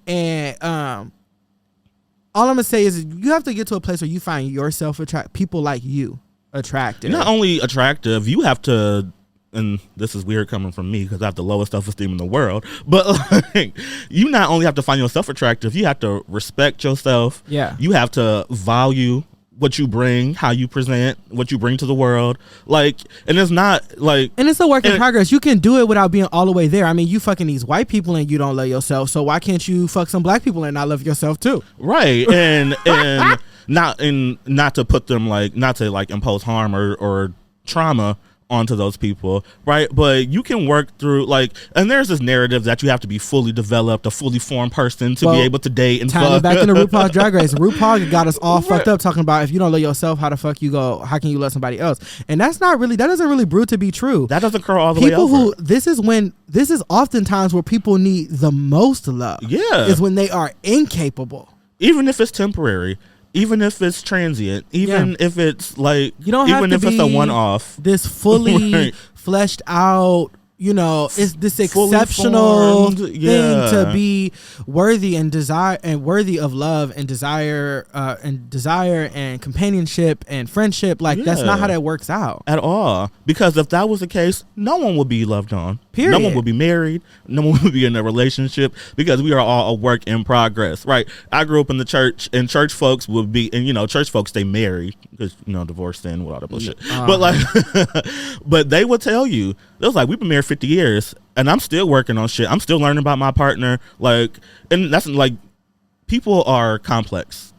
and all I'm gonna say is you have to get to a place where you find yourself people like you attractive. Not only attractive, you have to. And this is weird coming from me because I have the lowest self-esteem in the world. But like, you not only have to find yourself attractive, you have to respect yourself. Yeah. You have to value what you bring, how you present, what you bring to the world. Like, and it's not like... And it's a work in progress. You can do it without being all the way there. I mean, you fucking these white people and you don't love yourself. So why can't you fuck some black people and not love yourself too? Right. And not to put them like, not to like impose harm or trauma onto those people, right? But you can work through like, and there's this narrative that you have to be fully developed, a fully formed person to be able to date and fuck. Back into RuPaul's Drag Race. RuPaul got us all fucked up talking about if you don't love yourself, how the fuck how can you love somebody else? And that doesn't really brew to be true. That doesn't curl all the way over. This is oftentimes where people need the most love. Yeah. Is when they are incapable. Even if it's temporary. Even if it's transient, even if it's like, you don't have even to if it's a one-off, this fully fleshed out, it's this exceptional thing to be worthy and worthy of love and desire and companionship and friendship. Like that's not how that works out at all. Because if that was the case, no one would be loved on. Period. No one would be married. No one would be in a relationship because we are all a work in progress, right? I grew up in the church, and church folks would be, and church folks stay married because divorced and with all that bullshit. But like, but they would tell you, it was like, we've been married 50 years and I'm still working on shit. I'm still learning about my partner. Like, and that's like, people are complex,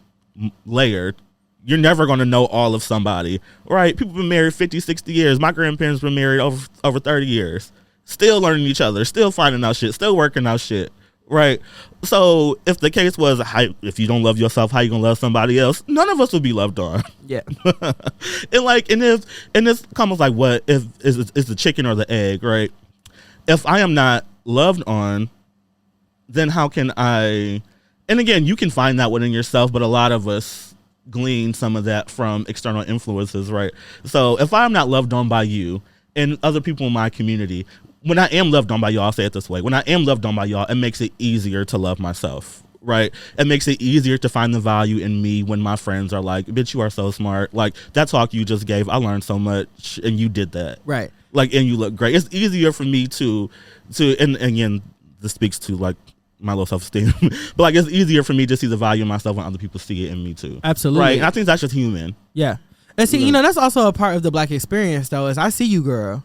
layered. You're never going to know all of somebody, right? People have been married 50, 60 years. My grandparents been married over 30 years. Still learning each other, still finding out shit, still working out shit, right? So if the case was, if you don't love yourself, how you gonna love somebody else? None of us would be loved on. Yeah. and this comes like, what if is the chicken or the egg, right? If I am not loved on, then how can I? And again, you can find that within yourself, but a lot of us glean some of that from external influences, right? So if I'm not loved on by you and other people in my community, when I am loved on by y'all, I'll say it this way. When I am loved on by y'all, it makes it easier to love myself, right? It makes it easier to find the value in me when my friends are like, bitch, you are so smart. Like, that talk you just gave, I learned so much, and you did that. Right. Like, and you look great. It's easier for me to and again, this speaks to, like, my low self-esteem. But, like, it's easier for me to see the value in myself when other people see it in me, too. Absolutely. Right? And I think that's just human. Yeah. And see, that's also a part of the black experience, though, is I see you, girl.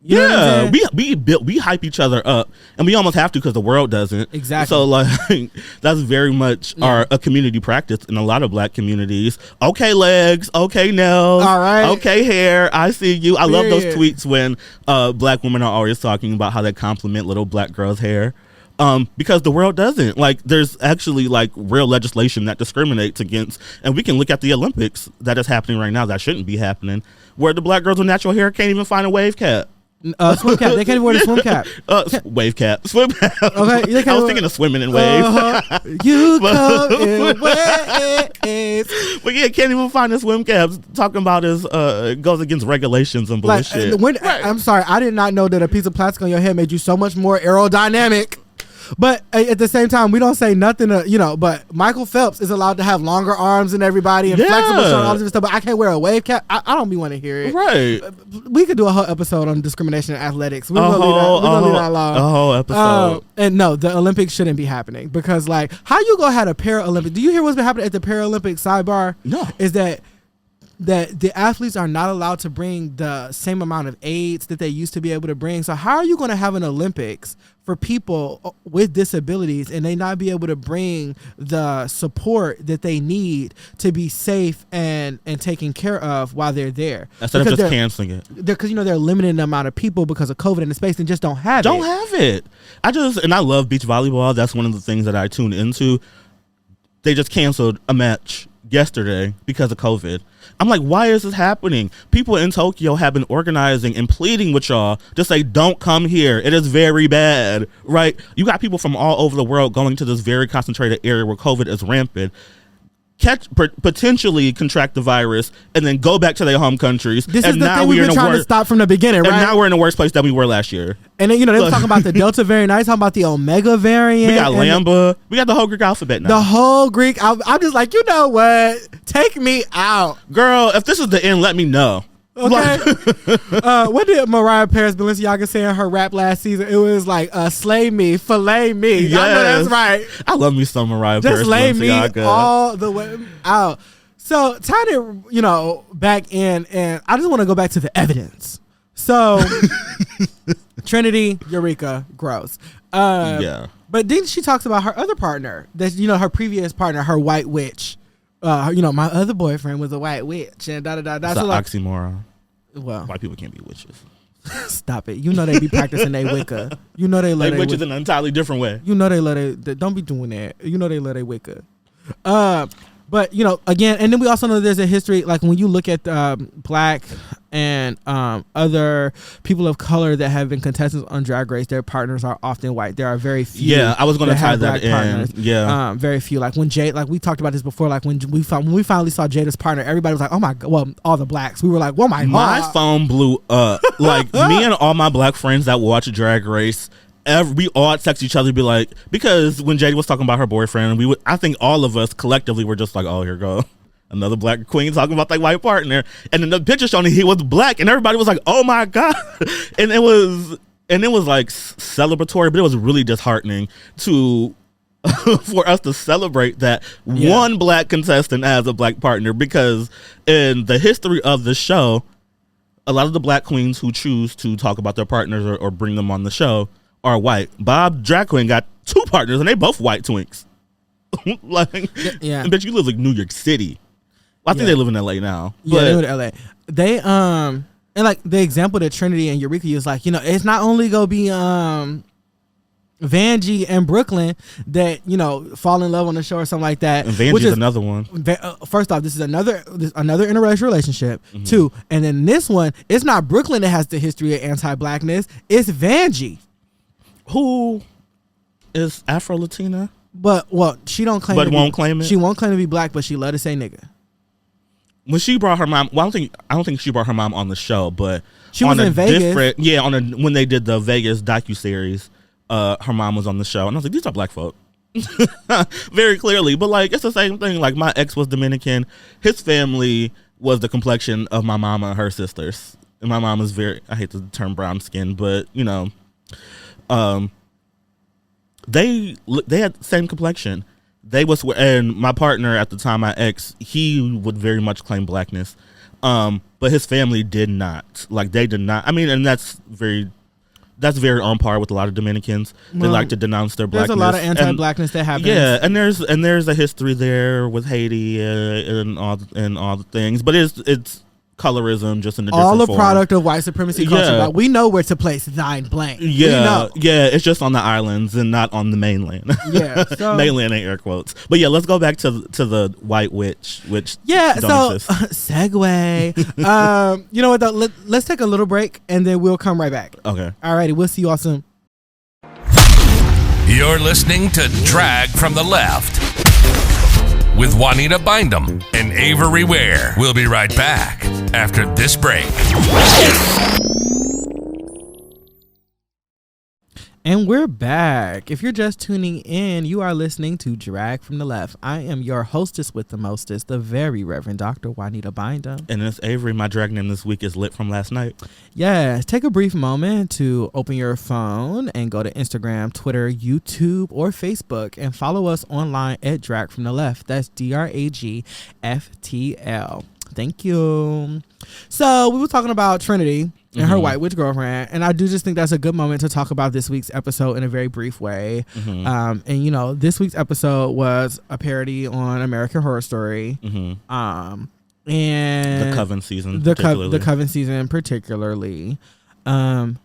You know we hype each other up, and we almost have to because the world doesn't. Exactly. So like that's very much a community practice in a lot of black communities. Okay, legs. Okay, nails. All right. Okay, hair. I see you. I love those tweets when black women are always talking about how they compliment little black girls' hair. Because the world doesn't. Like, there's actually like real legislation that discriminates against, and we can look at the Olympics that is happening right now that shouldn't be happening, where the black girls with natural hair can't even find a wave cap. Swim cap. They can't even wear the swim cap. Wave cap. Swim cap. Okay, I was thinking of swimming in waves. You come in waves. But yeah, can't even find the swim caps. Talking about goes against regulations and bullshit. I'm sorry, I did not know that a piece of plastic on your head made you so much more aerodynamic. But at the same time, we don't say nothing, but Michael Phelps is allowed to have longer arms than everybody and flexible short arms and stuff, but I can't wear a wave cap. I don't be want to hear it. Right. We could do a whole episode on discrimination in athletics. We're going to leave that alone. A whole episode. And no, the Olympics shouldn't be happening because, like, how you going to have a Paralympic? Do you hear what's been happening at the Paralympic sidebar? No. Is that the athletes are not allowed to bring the same amount of aids that they used to be able to bring. So how are you going to have an Olympics for people with disabilities and they not be able to bring the support that they need to be safe and taken care of while they're there? Instead of just canceling it. Because, they're limiting the amount of people because of COVID in the space and just don't have it. I love beach volleyball. That's one of the things that I tune into. They just canceled a match yesterday because of COVID. I'm like, why is this happening? People in Tokyo have been organizing and pleading with y'all to say, don't come here. It is very bad, right? You got people from all over the world going to this very concentrated area where COVID is rampant, potentially contract the virus, and then go back to their home countries. This is the thing we've been trying to stop from the beginning, right? And now we're in a worse place than we were last year. And then, they were talking about the Delta variant. Now you're talking about the Omega variant. We got Lambda. We got the whole Greek alphabet now. The whole Greek. I'm just like, you know what? Take me out. Girl, if this is the end, let me know. Okay. What did Mariah Paris Balenciaga say in her rap last season? It was like, slay me, fillet me. Yes. I know that's right. I love me some Mariah Paris Just lay Balenciaga. me all the way out. So tying it, back in, and I just want to go back to the evidence. So Trinity, Eureka, gross. Yeah. But then she talks about her other partner, that her previous partner, her white witch. My other boyfriend was a white witch, and da da da. That's an oxymoron. Well, white people can't be witches. Stop it. They be practicing their Wicca. They love witches in an entirely different way. They love don't be doing that. They love their Wicca. But again, and then we also know there's a history, like when you look at black and other people of color that have been contestants on Drag Race, their partners are often white. There are very few. Yeah, I was going to tie that in. Partners. Yeah, very few. Like when we talked about this before. Like when we finally saw Jada's partner, everybody was like, "Oh my god!" Well, all the blacks, we were like, "Oh my god!" My phone blew up. Like me and all my black friends that watch Drag Race. We all text each other, be like, because when Jada was talking about her boyfriend, I think all of us collectively were just like, oh, here go another black queen talking about their white partner, and then the picture showing he was black, and everybody was like, oh my god, and it was like celebratory, but it was really disheartening to for us to celebrate that one black contestant has a black partner, because in the history of the show, a lot of the black queens who choose to talk about their partners or bring them on the show are white. Bob Drag Queen got 2 partners, and they both white twinks. But you live like New York City. Well, I think they live in LA now. Yeah, they live in LA. They and like the example that Trinity and Eureka is like, it's not only gonna be Vanjie and Brooklyn that fall in love on the show or something like that. And Vanjie's another one. First off, this is another interracial relationship. Mm-hmm. 2, and then this one, it's not Brooklyn that has the history of anti-blackness. It's Vanjie, who is Afro-Latina, but she don't claim, but won't claim it. She won't claim to be black, but she love to say nigga. When she brought her mom, well, I don't think she brought her mom on the show, but she was in Vegas. When they did the Vegas docuseries, her mom was on the show, and I was like, these are black folk, very clearly. But like, it's the same thing. Like my ex was Dominican. His family was the complexion of my mama and her sisters, and my mom was I hate the term brown skin, but they had the same complexion. And my partner at the time, my ex, he would very much claim blackness, but his family did not. Like they did not. I mean, and that's very on par with a lot of Dominicans. They like to denounce their blackness. There's a lot of anti-blackness that happens. Yeah, and there's a history there with Haiti and all the things, but it's colorism just in a different form. All form. Product of white supremacy culture. Like, we know where to place thine blank. Yeah, it's just on the islands and not on the mainland. Yeah, so, mainland in air quotes. But yeah, let's go back to the white witch, which segue. You know what though? Let's take a little break and then we'll come right back. Okay. Alrighty, we'll see you all soon. You're listening to Drag from the Left with Juanita Bindum and Avery Ware. We'll be right back after this break. And we're back. If you're just tuning in, you are listening to Drag from the Left. I am your hostess with the mostest, the very Reverend Dr. Juanita Bindum. And it's Avery. My drag name this week is Lit from last night. Yes. Take a brief moment to open your phone and go to Instagram, Twitter, YouTube, or Facebook and follow us online at Drag from the Left. That's DRAGFTL. Thank you. So we were talking about Trinity and her white witch girlfriend, and I do just think that's a good moment to talk about this week's episode in a very brief way. And this week's episode was a parody on American Horror Story, and the Coven season, the Coven season particularly.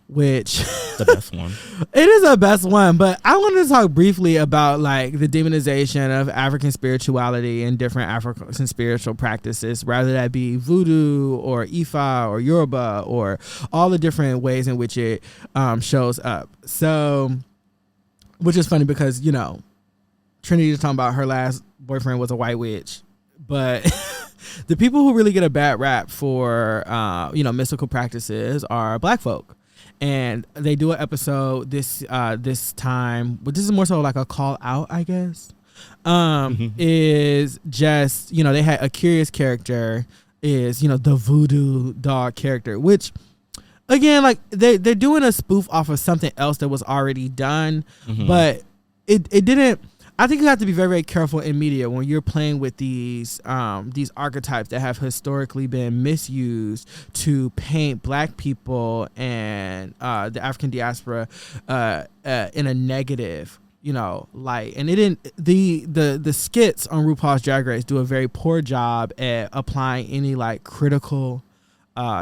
which the best one. It is the best one, but I wanted to talk briefly about like the demonization of African spirituality and different African spiritual practices, rather that be voodoo or Ifa or Yoruba or all the different ways in which it shows up. So, which is funny because, you know, Trinity was talking about her last boyfriend was a white witch, but the people who really get a bad rap for, mystical practices are black folk. And they do an episode this time, but this is more so like a call out, I guess. Is just, you know, they had a curious character is, you know, the voodoo dog character, which again, like they're doing a spoof off of something else that was already done, but it didn't. I think you have to be very, very careful in media when you're playing with these archetypes that have historically been misused to paint black people and the African diaspora in a negative, you know, light. And it didn't. The skits on RuPaul's Drag Race do a very poor job at applying any like critical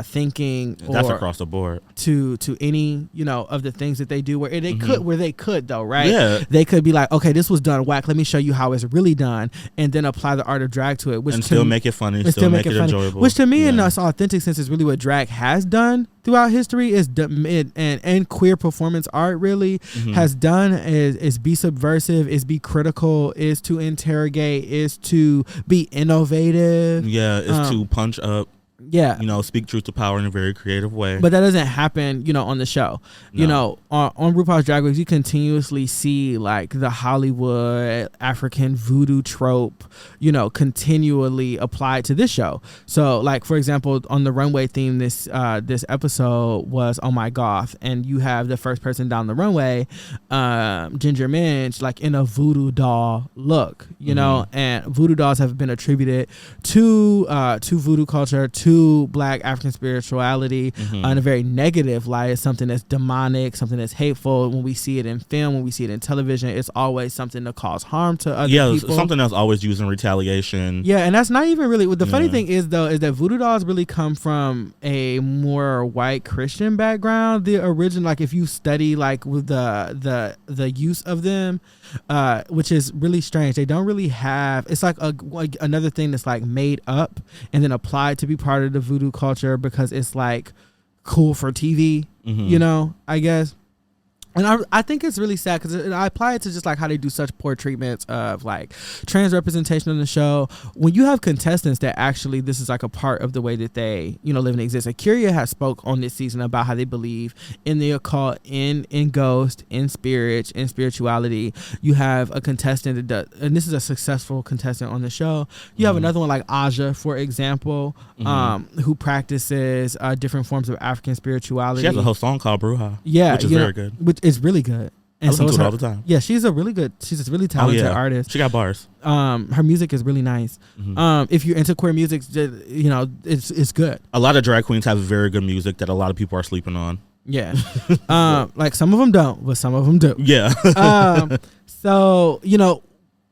thinking that's across the board to any, you know, of the things that they do where they could though, right? Yeah. They could be like, okay, this was done whack, let me show you how it's really done, and then apply the art of drag to it, which and still make it funny, still make it enjoyable. Which to me, in its authentic sense, is really what drag has done throughout history. Is and queer performance art really has done is be subversive, is be critical, is to interrogate, is to be innovative. Yeah, is to punch up. Yeah, you know, speak truth to power in a very creative way. But that doesn't happen, you know, on the show. No. You know, on RuPaul's Drag Race, you continuously see like the Hollywood African voodoo trope, you know, continually applied to this show. So, like for example, on the runway theme, this episode was "Oh My Goth," and you have the first person down the runway, Ginger Minj, like in a voodoo doll look, you know, and voodoo dolls have been attributed to voodoo culture, to black African spirituality in a very negative light. Something that's demonic, something that's hateful. When we see it in film, when we see it in television, it's always something to cause harm to other people. Something that's always used in retaliation. Yeah, and that's not even really. The funny thing is though, is that voodoo dolls really come from a more white Christian background. The original, like if you study like with the use of them, which is really strange. They don't really have. It's like another thing that's like made up and then applied to be part of the voodoo culture because it's like cool for TV, you know, I guess. And I think it's really sad because I apply it to just like how they do such poor treatments of like trans representation on the show. When you have contestants that actually this is like a part of the way that they, you know, live and exist. Kyria has spoke on this season about how they believe in the occult, in ghost, in spirit, in spirituality. You have a contestant that does, and this is a successful contestant on the show. You have another one like Aja, for example, who practices different forms of African spirituality. She has a whole song called Bruja. Yeah, which is very good. Which is really good. And I listen to it all the time. Yeah, she's a really talented artist. She got bars. Her music is really nice. If you're into queer music, you know, it's good. A lot of drag queens have very good music that a lot of people are sleeping on. Yeah. Like some of them don't, but some of them do. Yeah. So, you know,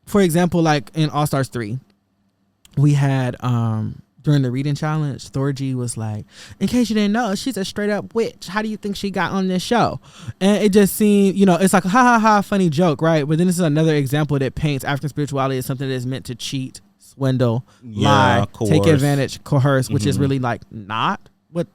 for example, like in All Stars 3, we had during the reading challenge, Thorgy was like, in case you didn't know, she's a straight up witch. How do you think she got on this show? And it just seemed, you know, it's like a ha ha ha funny joke, right? But then this is another example that paints African spirituality as something that is meant to cheat, swindle, lie, coerce. Take advantage, coerce, which is really like not what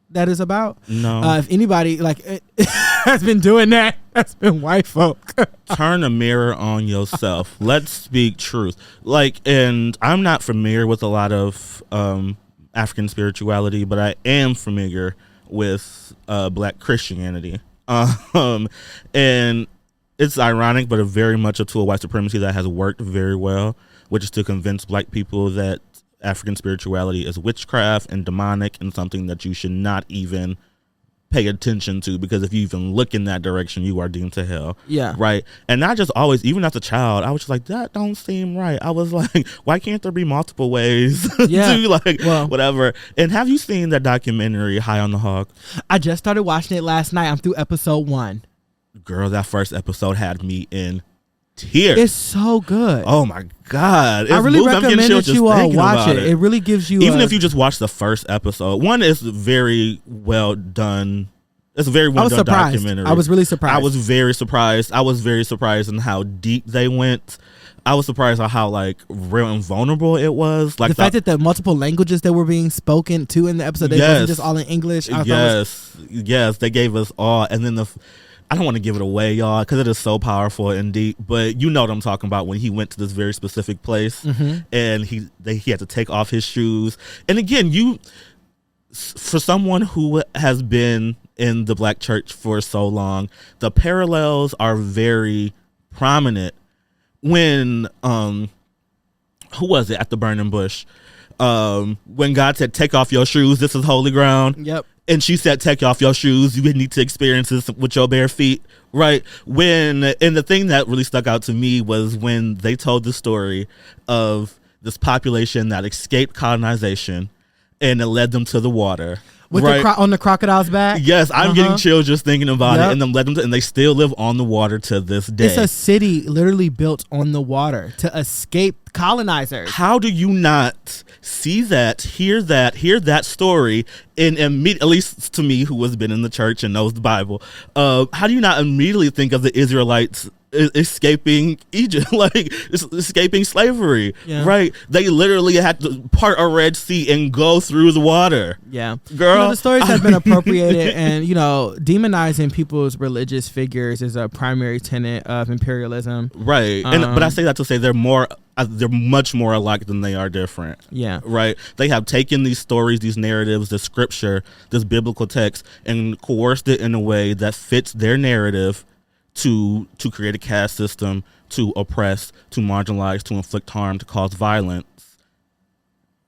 that is about. No. If anybody like has been doing that, that's been white folk. Turn a mirror on yourself. Let's speak truth. Like, and I'm not familiar with a lot of African spirituality, but I am familiar with black Christianity. And it's ironic, but very much a tool of white supremacy that has worked very well, which is to convince black people that African spirituality is witchcraft and demonic and something that you should not even pay attention to, because if you even look in that direction, you are doomed to hell. Yeah. Right. And not just always, even as a child, I was just like, that don't seem right. I was like, why can't there be multiple ways to like whatever? And have you seen that documentary High on the Hog? I just started watching it last night. I'm through episode 1. Girl, that first episode had me in tears. It's so good. Oh my God. I really recommend that you all watch it. It really gives you even if you just watch the first episode. One is very well done It's a very well done surprised. documentary. I was really surprised. I was very surprised. I was very surprised in how deep they went. I was surprised at how like real and vulnerable it was. Like the fact that the multiple languages that were being spoken to in the episode, they wasn't just all in English. Yes, they gave us all. And then I don't want to give it away, y'all, because it is so powerful and deep. But you know what I'm talking about when he went to this very specific place and he had to take off his shoes. And again, for someone who has been in the Black church for so long, the parallels are very prominent. When who was it at the burning bush? When God said, "Take off your shoes. This is holy ground." Yep. And she said, "Take off your shoes. You need to experience this with your bare feet." Right. And the thing that really stuck out to me was when they told the story of this population that escaped colonization and it led them to the water. With on the crocodile's back? Yes, I'm getting chills just thinking about it. And them led them and they still live on the water to this day. It's a city literally built on the water to escape colonizers. How do you not see that, hear that story, and at least to me, who has been in the church and knows the Bible, how do you not immediately think of the Israelites escaping Egypt, like escaping slavery, right? They literally had to part a Red Sea and go through the water. Yeah, girl. The stories have been appropriated, and demonizing people's religious figures is a primary tenet of imperialism, right? But I say that to say they're much more alike than they are different. Yeah, right. They have taken these stories, these narratives, this scripture, this biblical text, and coerced it in a way that fits their narrative. To create a caste system, to oppress, to marginalize, to inflict harm, to cause violence.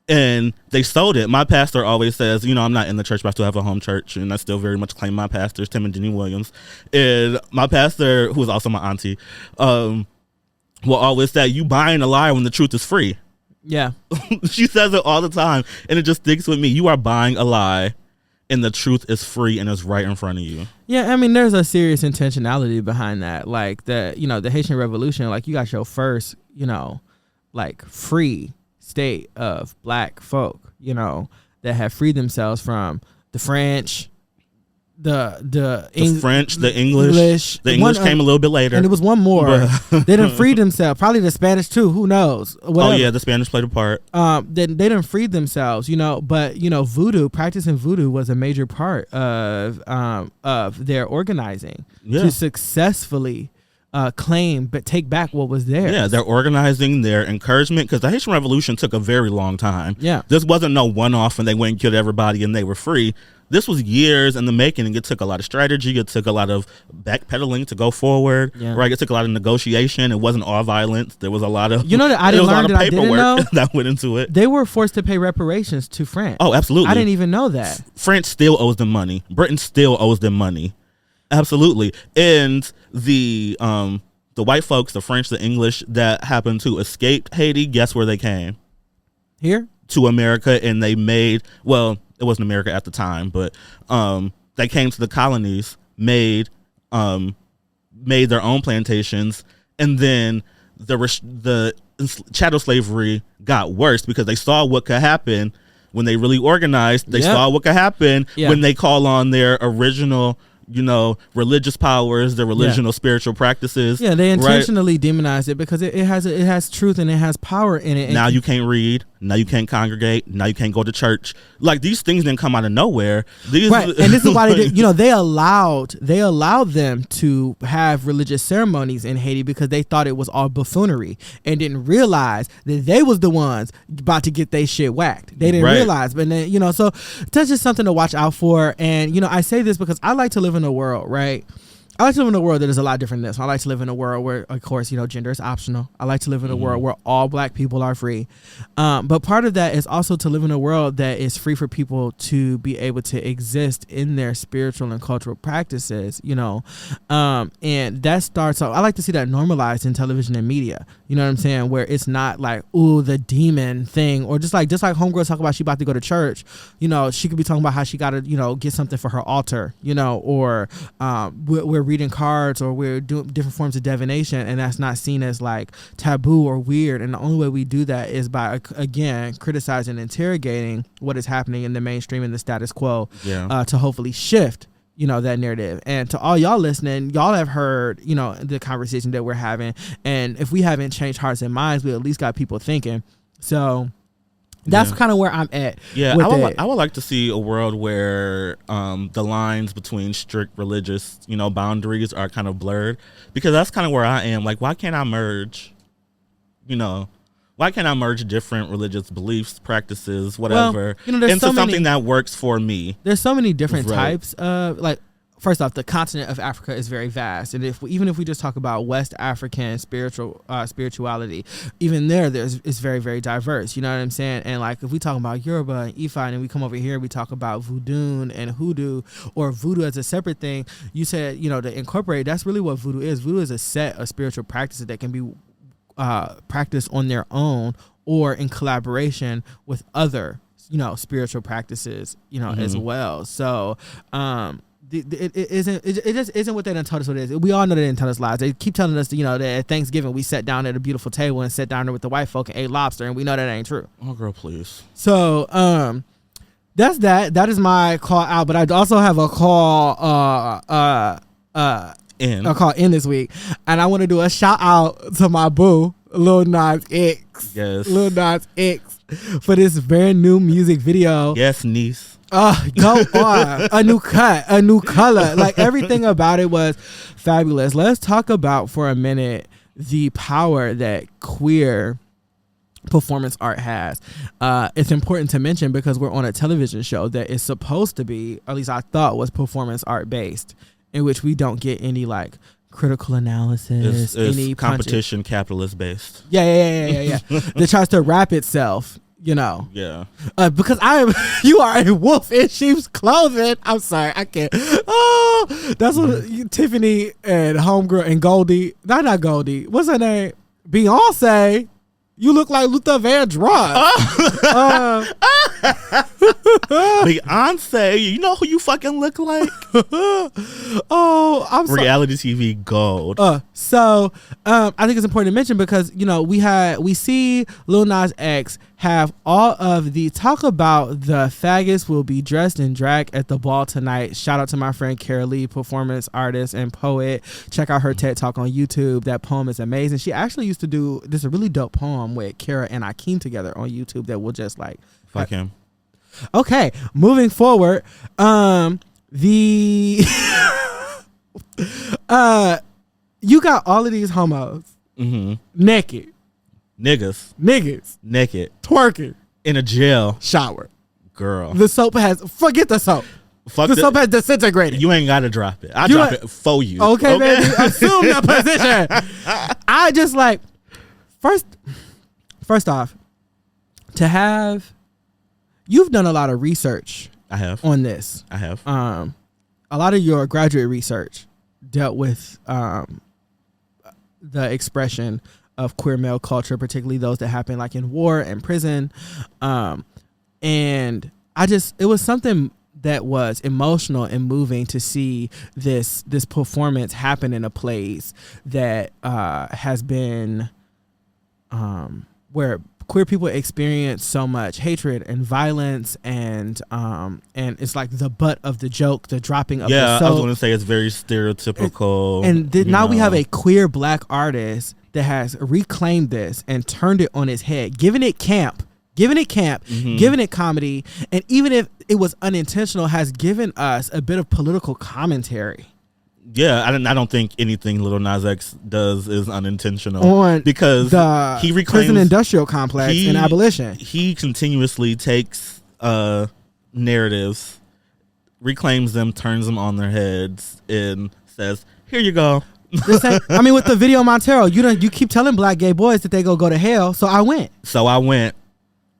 And they sold it. My pastor always says, I'm not in the church, but I still have a home church, and I still very much claim my pastors, Tim and Denny Williams. And my pastor, who is also my auntie, will always say, "You buying a lie when the truth is free." Yeah. She says it all the time, and it just sticks with me. You are buying a lie. And the truth is free and is right in front of you. Yeah, I mean, there's a serious intentionality behind that. Like the Haitian Revolution, like you got your first, free state of Black folk, that have freed themselves from the French, the French, the English. The English came a little bit later, and it was one more. They didn't free themselves. Probably the Spanish too. Who knows? Whatever. Oh yeah, the Spanish played a part. They didn't free themselves, But voodoo, practicing voodoo was a major part of their organizing to successfully claim but take back what was theirs. Yeah, they're organizing their encouragement because the Haitian Revolution took a very long time. Yeah, this wasn't no one-off and they went and killed everybody and they were free. This was years in the making, and it took a lot of strategy. It took a lot of backpedaling to go forward. Yeah. Right, it took a lot of negotiation. It wasn't all violence. There was a lot of that I didn't learn that I didn't know that went into it. They were forced to pay reparations to France. Oh, absolutely. I didn't even know that. France still owes them money. Britain still owes them money. Absolutely, and the white folks, the French, the English that happened to escape Haiti, guess where they came? Here to America, and they made it wasn't America at the time, but they came to the colonies, made their own plantations, and then the chattel slavery got worse because they saw what could happen when they really organized. They saw what could happen when they call on their original religious powers, their religious spiritual practices. Yeah, they intentionally demonized it because it has truth and it has power in it. Now you can't read. Now you can't congregate. Now you can't go to church. Like these things didn't come out of nowhere. Right, and this is why they did, they allowed them to have religious ceremonies in Haiti because they thought it was all buffoonery and didn't realize that they was the ones about to get their shit whacked. They didn't realize, but then so that's just something to watch out for. And I say this because I like to live in a world, right? I like to live in a world that is a lot different than this. I like to live in a world where, of course, gender is optional. I like to live in a world where all Black people are free. But part of that is also to live in a world that is free for people to be able to exist in their spiritual and cultural practices, and that starts off. I like to see that normalized in television and media. You know what I'm saying? Where it's not like, ooh, the demon thing, or just like homegirls talk about she about to go to church. She could be talking about how she got to, get something for her altar, or we're reading cards or we're doing different forms of divination, and that's not seen as like taboo or weird. And the only way we do that is by, again, criticizing and interrogating what is happening in the mainstream and the status quo to hopefully shift that narrative. And to all y'all listening, y'all have heard, the conversation that we're having. And if we haven't changed hearts and minds, we at least got people thinking. So that's kind of where I'm at. Yeah, I would like to see a world where the lines between strict religious, boundaries are kind of blurred, because that's kind of where I am. Like, why can't I merge, why can't I merge different religious beliefs, practices, whatever, into something that works for me? There's so many different types of, like, first off, the continent of Africa is very vast, and even if we just talk about West African spirituality, even it's very, very diverse. You know what I'm saying? And like, if we talk about Yoruba and Ifa, and we come over here, we talk about voodoo and hoodoo, or voodoo as a separate thing. You said, to incorporate. That's really what voodoo is. Voodoo is a set of spiritual practices that can be practiced on their own or in collaboration with other, spiritual practices, as well. So, it just isn't what they done told us what it is. We all know they didn't tell us lies. They keep telling us, that at Thanksgiving we sat down at a beautiful table and sat down there with the white folk and ate lobster, and we know that ain't true. Oh, girl, please. So, that's that. That is my call out. But I also have a call, in this week, and I want to do a shout out to my boo, Lil Nas X. Yes, Lil Nas X, for this brand new music video. Yes, niece. Go on. A new cut, a new color. Like, everything about it was fabulous. Let's talk about for a minute the power that queer performance art has. It's important to mention because we're on a television show that is supposed to be, or at least I thought was, performance art based, in which we don't get any like critical analysis, it's any competition capitalist based. Yeah. That tries to wrap itself. Yeah. Because you are a wolf in sheep's clothing. I'm sorry, I can't. Oh, that's what Tiffany and Homegirl and Goldie. Not Goldie. What's her name? Beyonce. You look like Luther Vandross. Beyonce, you know who you fucking look like? I'm sorry. Reality TV gold. So I think it's important to mention because we see Lil Nas X have all of the talk about the faggots will be dressed in drag at the ball tonight. Shout out to my friend Cara Lee, performance artist and poet. Check out her TED Talk on YouTube. That poem is amazing. She actually used to do this a really dope poem with Kara and Akeem together on YouTube that will just like fuck him. Okay, moving forward, you got all of these homos naked, niggas naked, twerking in a jail shower. Girl, the soap has forget the soap. The soap has disintegrated. You ain't gotta drop it. I drop it for you. Okay, baby. Assume the position. I just like first off, to have. You've done a lot of research. I have. On this. I have. A lot of your graduate research dealt with the expression of queer male culture, particularly those that happen like in war and prison. And it was something that was emotional and moving to see this performance happen in a place that has been where queer people experience so much hatred and violence, and it's like the butt of the joke, the dropping of the soap. I was going to say it's very stereotypical. Now we have a queer black artist that has reclaimed this and turned it on its head, giving it camp, giving it comedy, and even if it was unintentional, has given us a bit of political commentary. Yeah, I don't think anything Lil Nas X does is unintentional, because he reclaims prison industrial complex and abolition. He continuously takes narratives, reclaims them, turns them on their heads, and says, "Here you go." With the video Montero, you keep telling black gay boys that they go to hell, so I went,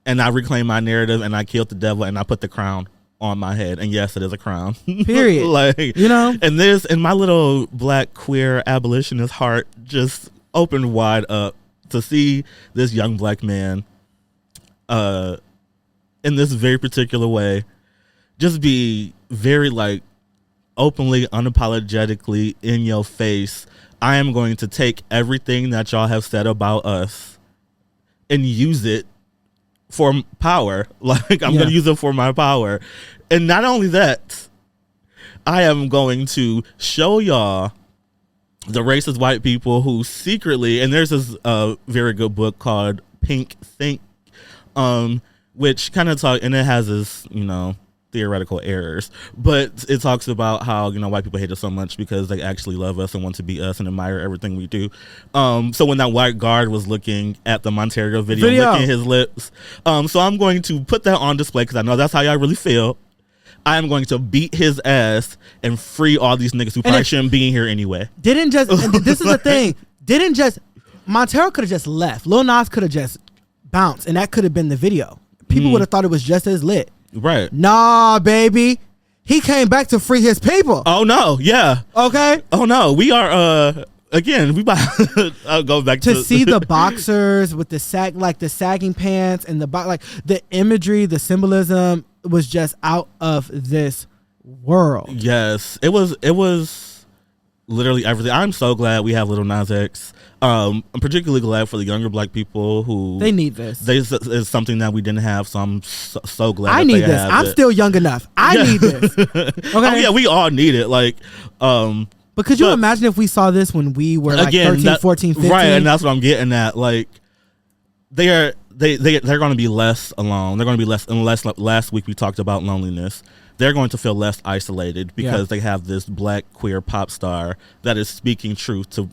and I reclaimed my narrative, and I killed the devil, and I put the crown on my head, and yes, it is a crown. Period. And my little black queer abolitionist heart just opened wide up to see this young black man in this very particular way just be very like openly, unapologetically in your face. I am going to take everything that y'all have said about us and use it for power. Like, I'm going to use it for my power. And not only that, I am going to show y'all the racist white people who secretly, and there's this very good book called Pink Think, which kind of talk, and it has this, theoretical errors, but it talks about how, white people hate us so much because they actually love us and want to be us and admire everything we do. So when that white guard was looking at the Monterio video. Licking his lips, so I'm going to put that on display because I know that's how y'all really feel. I am going to beat his ass and free all these niggas who probably shouldn't be in here anyway. This is the thing. Montero could have just left. Lil Nas could have just bounced, and that could have been the video. People would have thought it was just as lit. Right. Nah, baby. He came back to free his people. Oh, no. Yeah. Okay. Oh, no. We are, again, we about I'll go back to see the boxers with the sagging pants and the imagery, the symbolism was just out of this world. Yes, it was literally everything. I'm so glad we have Lil Nas X. I'm particularly glad for the younger black people who they need this. It's something that we didn't have, so I'm so glad. I need this. I'm still young enough. I need this. Okay. Oh, yeah, we all need it. But could you imagine if we saw this when we were 13, 14, 15? Right, and that's what I'm getting at. They're going to be less alone. They're going to be less, unless last week we talked about loneliness. They're going to feel less isolated because they have this black queer pop star that is speaking truth to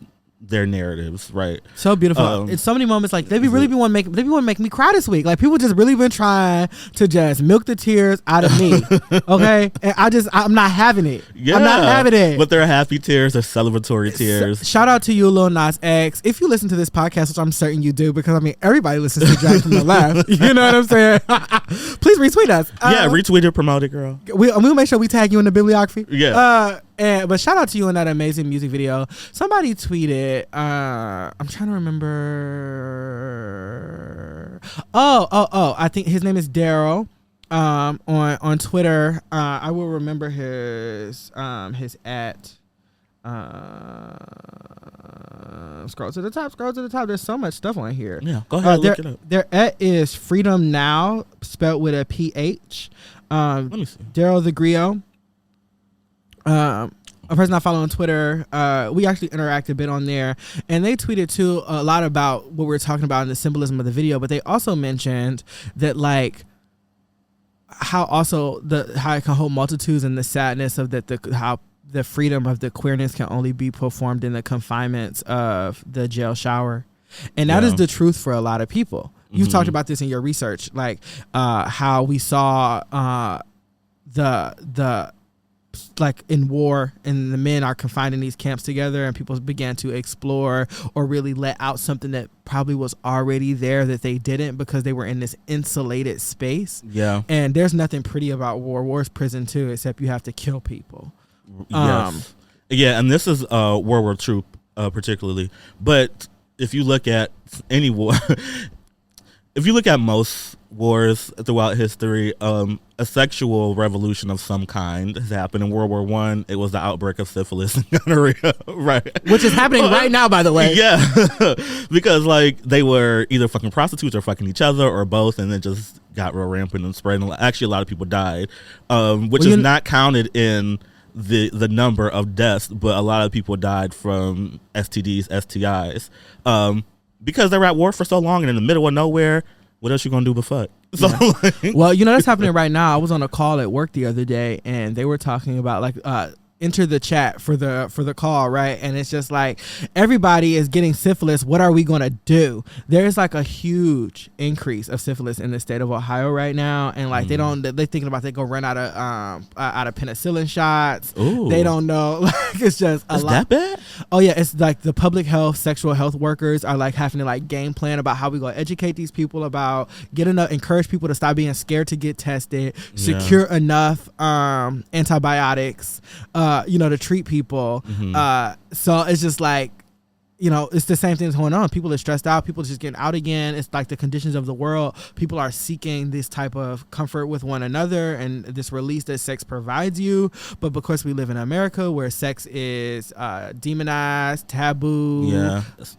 their narratives, right? So beautiful. It's so many moments they want to make me cry this week. People just really been trying to just milk the tears out of me. Okay, and I'm not having it. Yeah, I'm not having it. But they're happy tears, they're celebratory tears. Shout out to you, Lil Nas X. If you listen to this podcast, which I'm certain you do, because everybody listens to Jack from the Left. You know what I'm saying? Please retweet us. Retweet it, promote it, girl. We'll make sure we tag you in the bibliography. Yeah. But shout out to you on that amazing music video. Somebody tweeted, I'm trying to remember. I think his name is Daryl. On Twitter, I will remember his at. Scroll to the top. There's so much stuff on here. Yeah, go ahead. Look it up. Their at is Freedom Now, spelled with a PH. Let me see. Daryl the Griot. A person I follow on Twitter, we actually interact a bit on there, and they tweeted too a lot about what we were talking about in the symbolism of the video, but they also mentioned that how it can hold multitudes and the sadness of how the freedom of the queerness can only be performed in the confinements of the jail shower. And that is the truth for a lot of people. You've talked about this in your research, how we saw the in war, and the men are confined in these camps together, and people began to explore or really let out something that probably was already there that they didn't, because they were in this insulated space. Yeah. And there's nothing pretty about war. War's prison too, except you have to kill people. Yes. Yeah, and this is World War II particularly. But if you look at any war, if you look at most wars throughout history, a sexual revolution of some kind has happened. In World War I, it was the outbreak of syphilis and gonorrhea, right? Which is happening right now, by the way. Yeah, because they were either fucking prostitutes or fucking each other or both, and it just got real rampant and spread. And actually, a lot of people died, which is not counted in the number of deaths, but a lot of people died from STDs, STIs, because they were at war for so long and in the middle of nowhere. What else you gonna do but fuck? So, well, that's happening right now. I was on a call at work the other day, and they were talking about enter the chat for the call, right? And it's just everybody is getting syphilis. What are we gonna do? There's a huge increase of syphilis in the state of Ohio right now, and they're thinking about they go run out of penicillin shots. Ooh. They don't know. It's just a lot. That bad? Oh yeah, it's the public health, sexual health workers are having to game plan about how we gonna educate these people about encourage people to stop being scared to get tested, secure enough antibiotics, to treat people. So it's just it's the same things going on. People are stressed out. People are just getting out again. It's like the conditions of the world. People are seeking this type of comfort with one another and this release that sex provides you. But because we live in America where sex is demonized, taboo,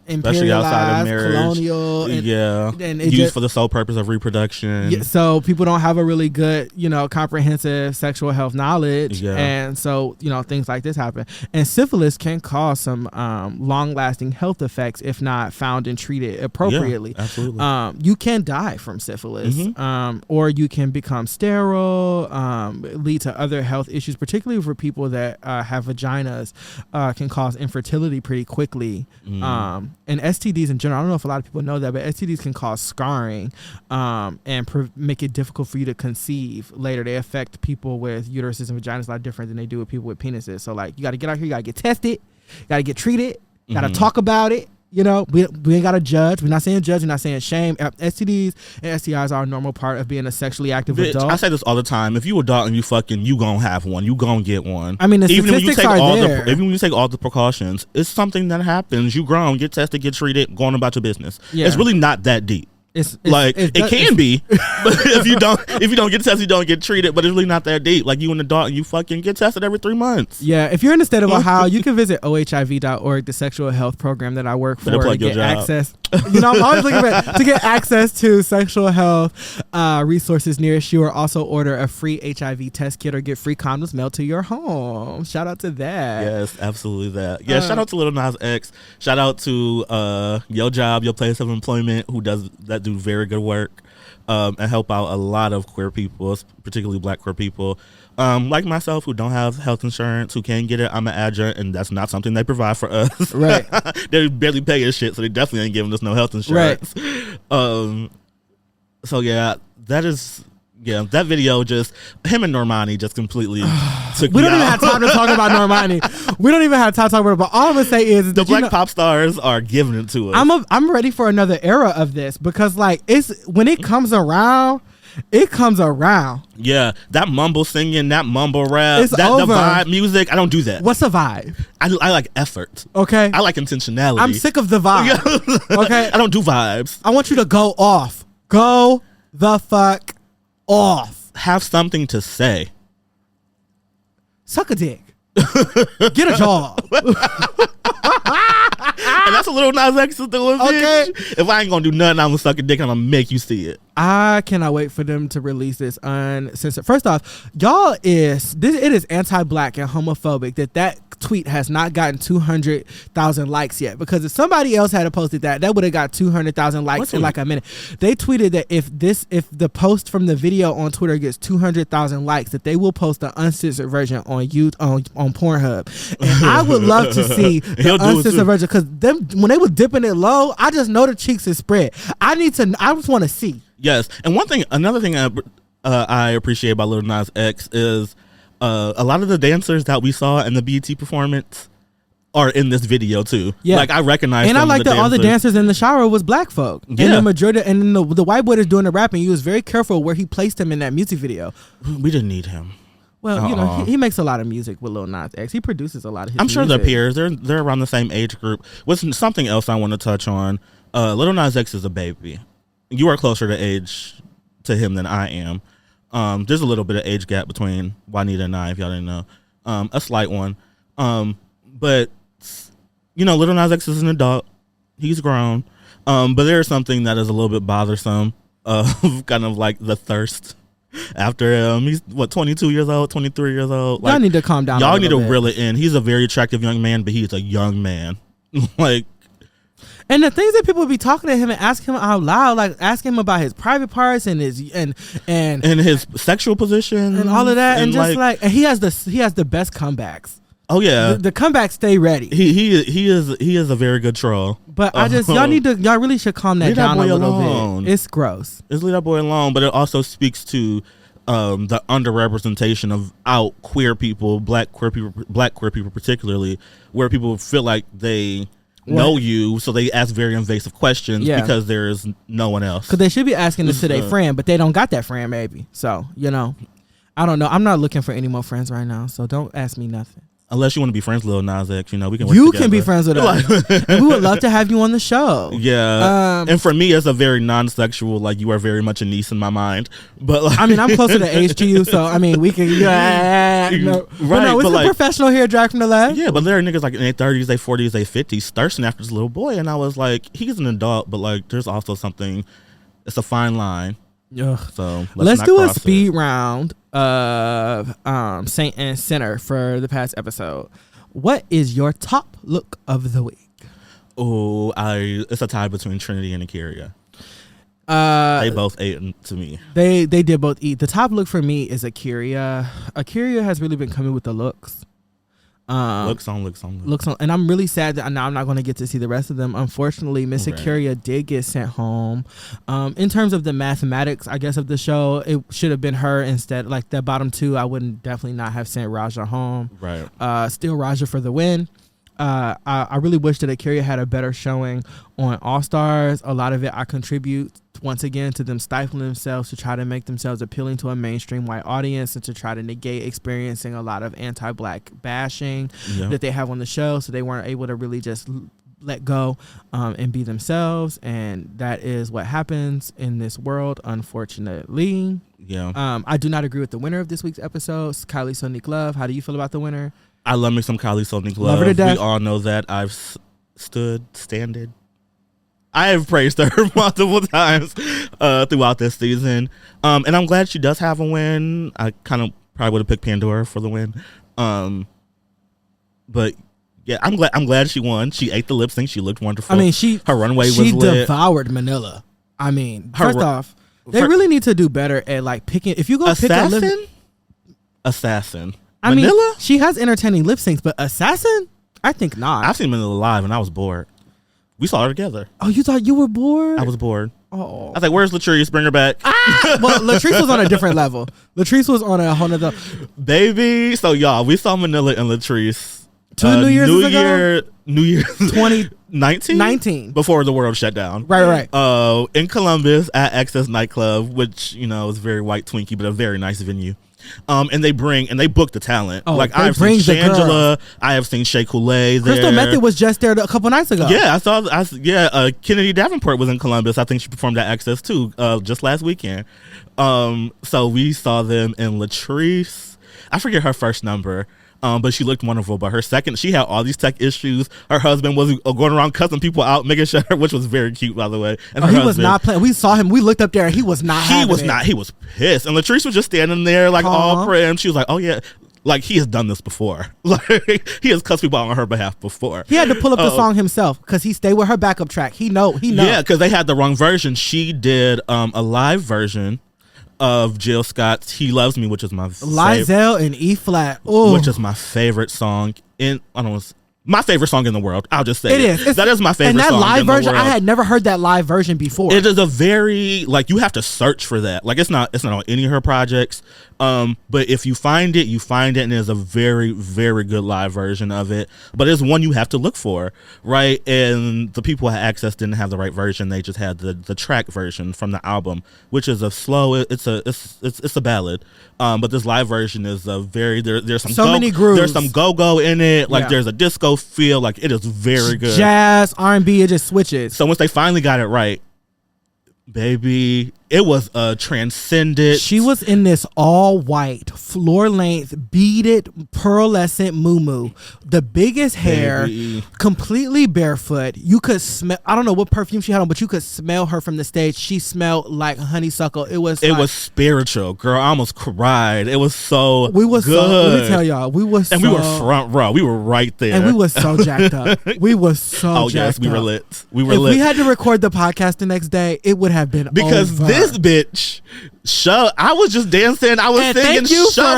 especially outside of marriage, colonial, and used for the sole purpose of reproduction. Yeah, so people don't have a really good, comprehensive sexual health knowledge. Yeah. And so, things like this happen. And syphilis can cause some long-lasting health effects if not found and treated appropriately. Yeah, absolutely. You can die from syphilis, or you can become sterile, lead to other health issues, particularly for people that have vaginas, can cause infertility pretty quickly. And STDs in general, I don't know if a lot of people know that, but STDs can cause scarring and make it difficult for you to conceive later. They affect people with uteruses and vaginas a lot different than they do with people with penises. So like, you got to get out here, you got to get tested, you got to get treated, got to talk about it. We ain't got to judge. We're not saying judge. We're not saying shame. STDs and STIs are a normal part of being a sexually active adult. I say this all the time. If you adult and you fucking, you gonna have one. You gonna get one. I mean, the statistics are there. Even when you take all the precautions, it's something that happens. You grown, get tested, get treated, going about your business. Yeah. It's really not that deep. It can be, but if you don't get tested, you don't get treated. But it's really not that deep. Like, you an adult and you fucking get tested every 3 months. Yeah, if you're in the state of Ohio, you can visit ohiv.org, the sexual health program that I work for, to get access. I'm always looking to get access to sexual health resources nearest you, or also order a free HIV test kit or get free condoms mailed to your home. Shout out to that. Yes, absolutely that. Yeah, shout out to Lil Nas X. Shout out to your job, your place of employment, who do very good work and help out a lot of queer people, particularly Black queer people, like myself, who don't have health insurance, who can't get it. I'm an adjunct, and that's not something they provide for us. Right. They barely pay us shit, so they definitely ain't giving us no health insurance. Right. So yeah, that video, just him and Normani just completely took me out. We don't even have time to talk about Normani. We don't even have time to talk about it. But all I'm gonna say is the Black pop stars are giving it to us. I'm ready for another era of this, because like, it's when it comes around. It comes around. Yeah, that mumble singing, that mumble rap, the vibe music. I don't do that. What's a vibe? I like effort. Okay. I like intentionality. I'm sick of the vibe. Okay. I don't do vibes. I want you to go off. Go the fuck off. Have something to say. Suck a dick. Get a job. And that's what Lil Nas X is doing, bitch. Okay. If I ain't gonna do nothing, I'm gonna suck a dick and I'm gonna make you see it. I cannot wait for them to release this uncensored. First off, it is anti-Black and homophobic that tweet has not gotten 200,000 likes yet, because if somebody else had posted that would have got 200,000 likes in like a minute. They tweeted that if the post from the video on Twitter gets 200,000 likes, that they will post the uncensored version on Pornhub. And I would love to see the uncensored version, because when they was dipping it low, I just know the cheeks is spread. I just want to see. Yes, and another thing I appreciate about Lil Nas X is a lot of the dancers that we saw in the BET performance are in this video too. Yeah, like I recognize. And I like that all the dancers in the shower was Black folk. Yeah, and the majority, and then the white boy that's doing the rapping, he was very careful where he placed him in that music video. We didn't need him. Well, he makes a lot of music with Lil Nas X. He produces a lot of his music. I'm sure they're peers. They're around the same age group. What's something else I want to touch on? Lil Nas X is a baby. You are closer to age to him than I am. There's a little bit of age gap between Juanita and I, if y'all didn't know. A slight one. But, Lil Nas X is an adult. He's grown. But there's something that is a little bit bothersome of kind of like the thirst after him. He's 22 years old, 23 years old. Y'all need to calm down. Y'all need to reel it in. He's a very attractive young man, but he's a young man. And the things that people be talking to him and asking him out loud, like asking him about his private parts and his and his sexual position and all of that, and just and he has the best comebacks. Oh yeah, the comebacks stay ready. He is a very good troll. But y'all really should calm that down a little bit. It's gross. Leave that boy alone. But it also speaks to the underrepresentation of out queer people, black queer people particularly, where people feel like they know you, so they ask very invasive questions because there's no one else. Because they should be asking this to their friend, but they don't got that friend maybe. So, I don't know. I'm not looking for any more friends right now, so don't ask me nothing. Unless you want to be friends with Lil Nas X, we can work You together. can be friends with us. And we would love to have you on the show. Yeah. And for me, as a very non-sexual, like, you are very much a niece in my mind. But like, I mean, I'm closer to age to you, so I mean, we can. No. But no, it's a like, professional here, Drag from the Left. Yeah, but there are niggas like in their 30s, their 40s, their 50s thirsting after this little boy, and I was like, he's an adult, but like, there's also something. It's a fine line. Ugh. So let's do a speed round of Saint and Sinner for the past episode. What is your top look of the week? Oh, it's a tie between Trinity and Eureka. They both ate to me. They did both eat. The top look for me is Eureka. Eureka has really been coming with the looks. Looks on. And I'm really sad that now I'm not going to get to see the rest of them. Unfortunately, Miss Eureka did get sent home. In terms of the mathematics, I guess, of the show, it should have been her instead. Like the bottom two, I wouldn't definitely not have sent Raja home. Right. Still Raja for the win. I really wish that Eureka had a better showing on All Stars. A lot of it I contribute once again to them stifling themselves to try to make themselves appealing to a mainstream white audience and to try to negate experiencing a lot of anti-black bashing that they have on the show. So they weren't able to really just let go and be themselves, and that is what happens in this world, unfortunately. I do not agree with the winner of this week's episode, Kylie Sonique Love. How do you feel about the winner? I love me some Kylie Sonique Love. Love her to death. We all know that. I've standed. I have praised her multiple times throughout this season. And I'm glad she does have a win. I kind of probably would have picked Pandora for the win. But yeah, I'm glad she won. She ate the lip sync. She looked wonderful. I mean, her runway was lit. She devoured Manila. I mean, first off, they really need to do better at like picking. If you go pick a Assassin. I Manila? mean, she has entertaining lip syncs, but Assassin? I think not. I've seen Manila live and I was bored. We saw her together. Oh, you thought you were bored? I was bored. Oh. I was like, where's Latrice? Bring her back. Well, Latrice was on a different level. Latrice was on a whole nother. Baby. So, y'all, we saw Manila and Latrice. New Year 2019? 19. Before the world shut down. Right. In Columbus at Access Nightclub, which, is very white Twinkie, but a very nice venue. And they book the talent. Oh, like I've seen Shangela, I have seen Shea Coulee there. Crystal Method was just there a couple nights ago. Yeah, Kennedy Davenport was in Columbus. I think she performed at Access too, just last weekend. So we saw them in Latrice. I forget her first number. But she looked wonderful. But her second, she had all these tech issues. Her husband was going around cussing people out, making sure, which was very cute, by the way. And he was not playing. We saw him. We looked up there, and he was not. He was pissed. And Latrice was just standing there, like all prim. She was like, "Oh yeah." Like, he has done this before. Like, he has cussed people out on her behalf before. He had to pull up the song himself because he stayed with her backup track. He know. Yeah, because they had the wrong version. She did a live version of Jill Scott's "He Loves Me," which is my Lizelle in E flat, which is my favorite song my favorite song in the world. I'll just say it is. That is my favorite song. And that live version, I had never heard that live version before. It is a very, like, you have to search for that. Like, it's not on any of her projects. But if you find it, and there's a very, very good live version of it. But it's one you have to look for, right? And the people at Access didn't have the right version. They just had the track version from the album, which is a slow. It's a ballad. But this live version is a very there's some many grooves. There's some go in it. Like there's a disco feel. Like, it is very good. Jazz, R&B, it just switches. So once they finally got it right, baby, it was a transcendent. She was in this all white, floor length, beaded, pearlescent muumuu, the biggest hair, completely barefoot. You could smell. I don't know what perfume she had on, but you could smell her from the stage. She smelled like honeysuckle. It was spiritual, girl. I almost cried. It was so good. Let me tell y'all, we were front row. We were right there, and we was so jacked up. We were so jacked up. We were lit. If we had to record the podcast the next day, it would have been because over. This bitch I was just dancing. I was singing. Shoved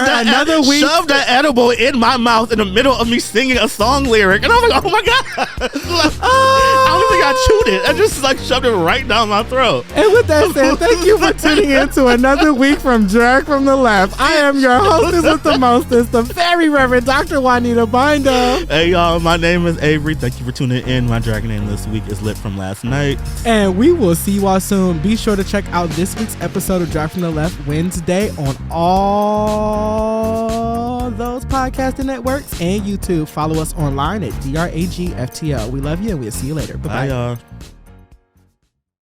that edible in my mouth in the middle of me singing a song lyric, and I was like, "Oh my god!" I don't think I chewed it. I just like shoved it right down my throat. And with that said, thank you for tuning in to another week from Drag from the Left. I am your hostess with the mostest, the very Reverend Dr. Juanita Binder. Hey y'all, my name is Avery. Thank you for tuning in. My drag name this week is Lit from last night, and we will see you all soon. Be sure to check out this week's episode of Drag from the Left Wednesday on all those those podcasting networks and YouTube. Follow us online at DRAGFTL. We love you and we'll see you later. Bye-bye. Bye, y'all.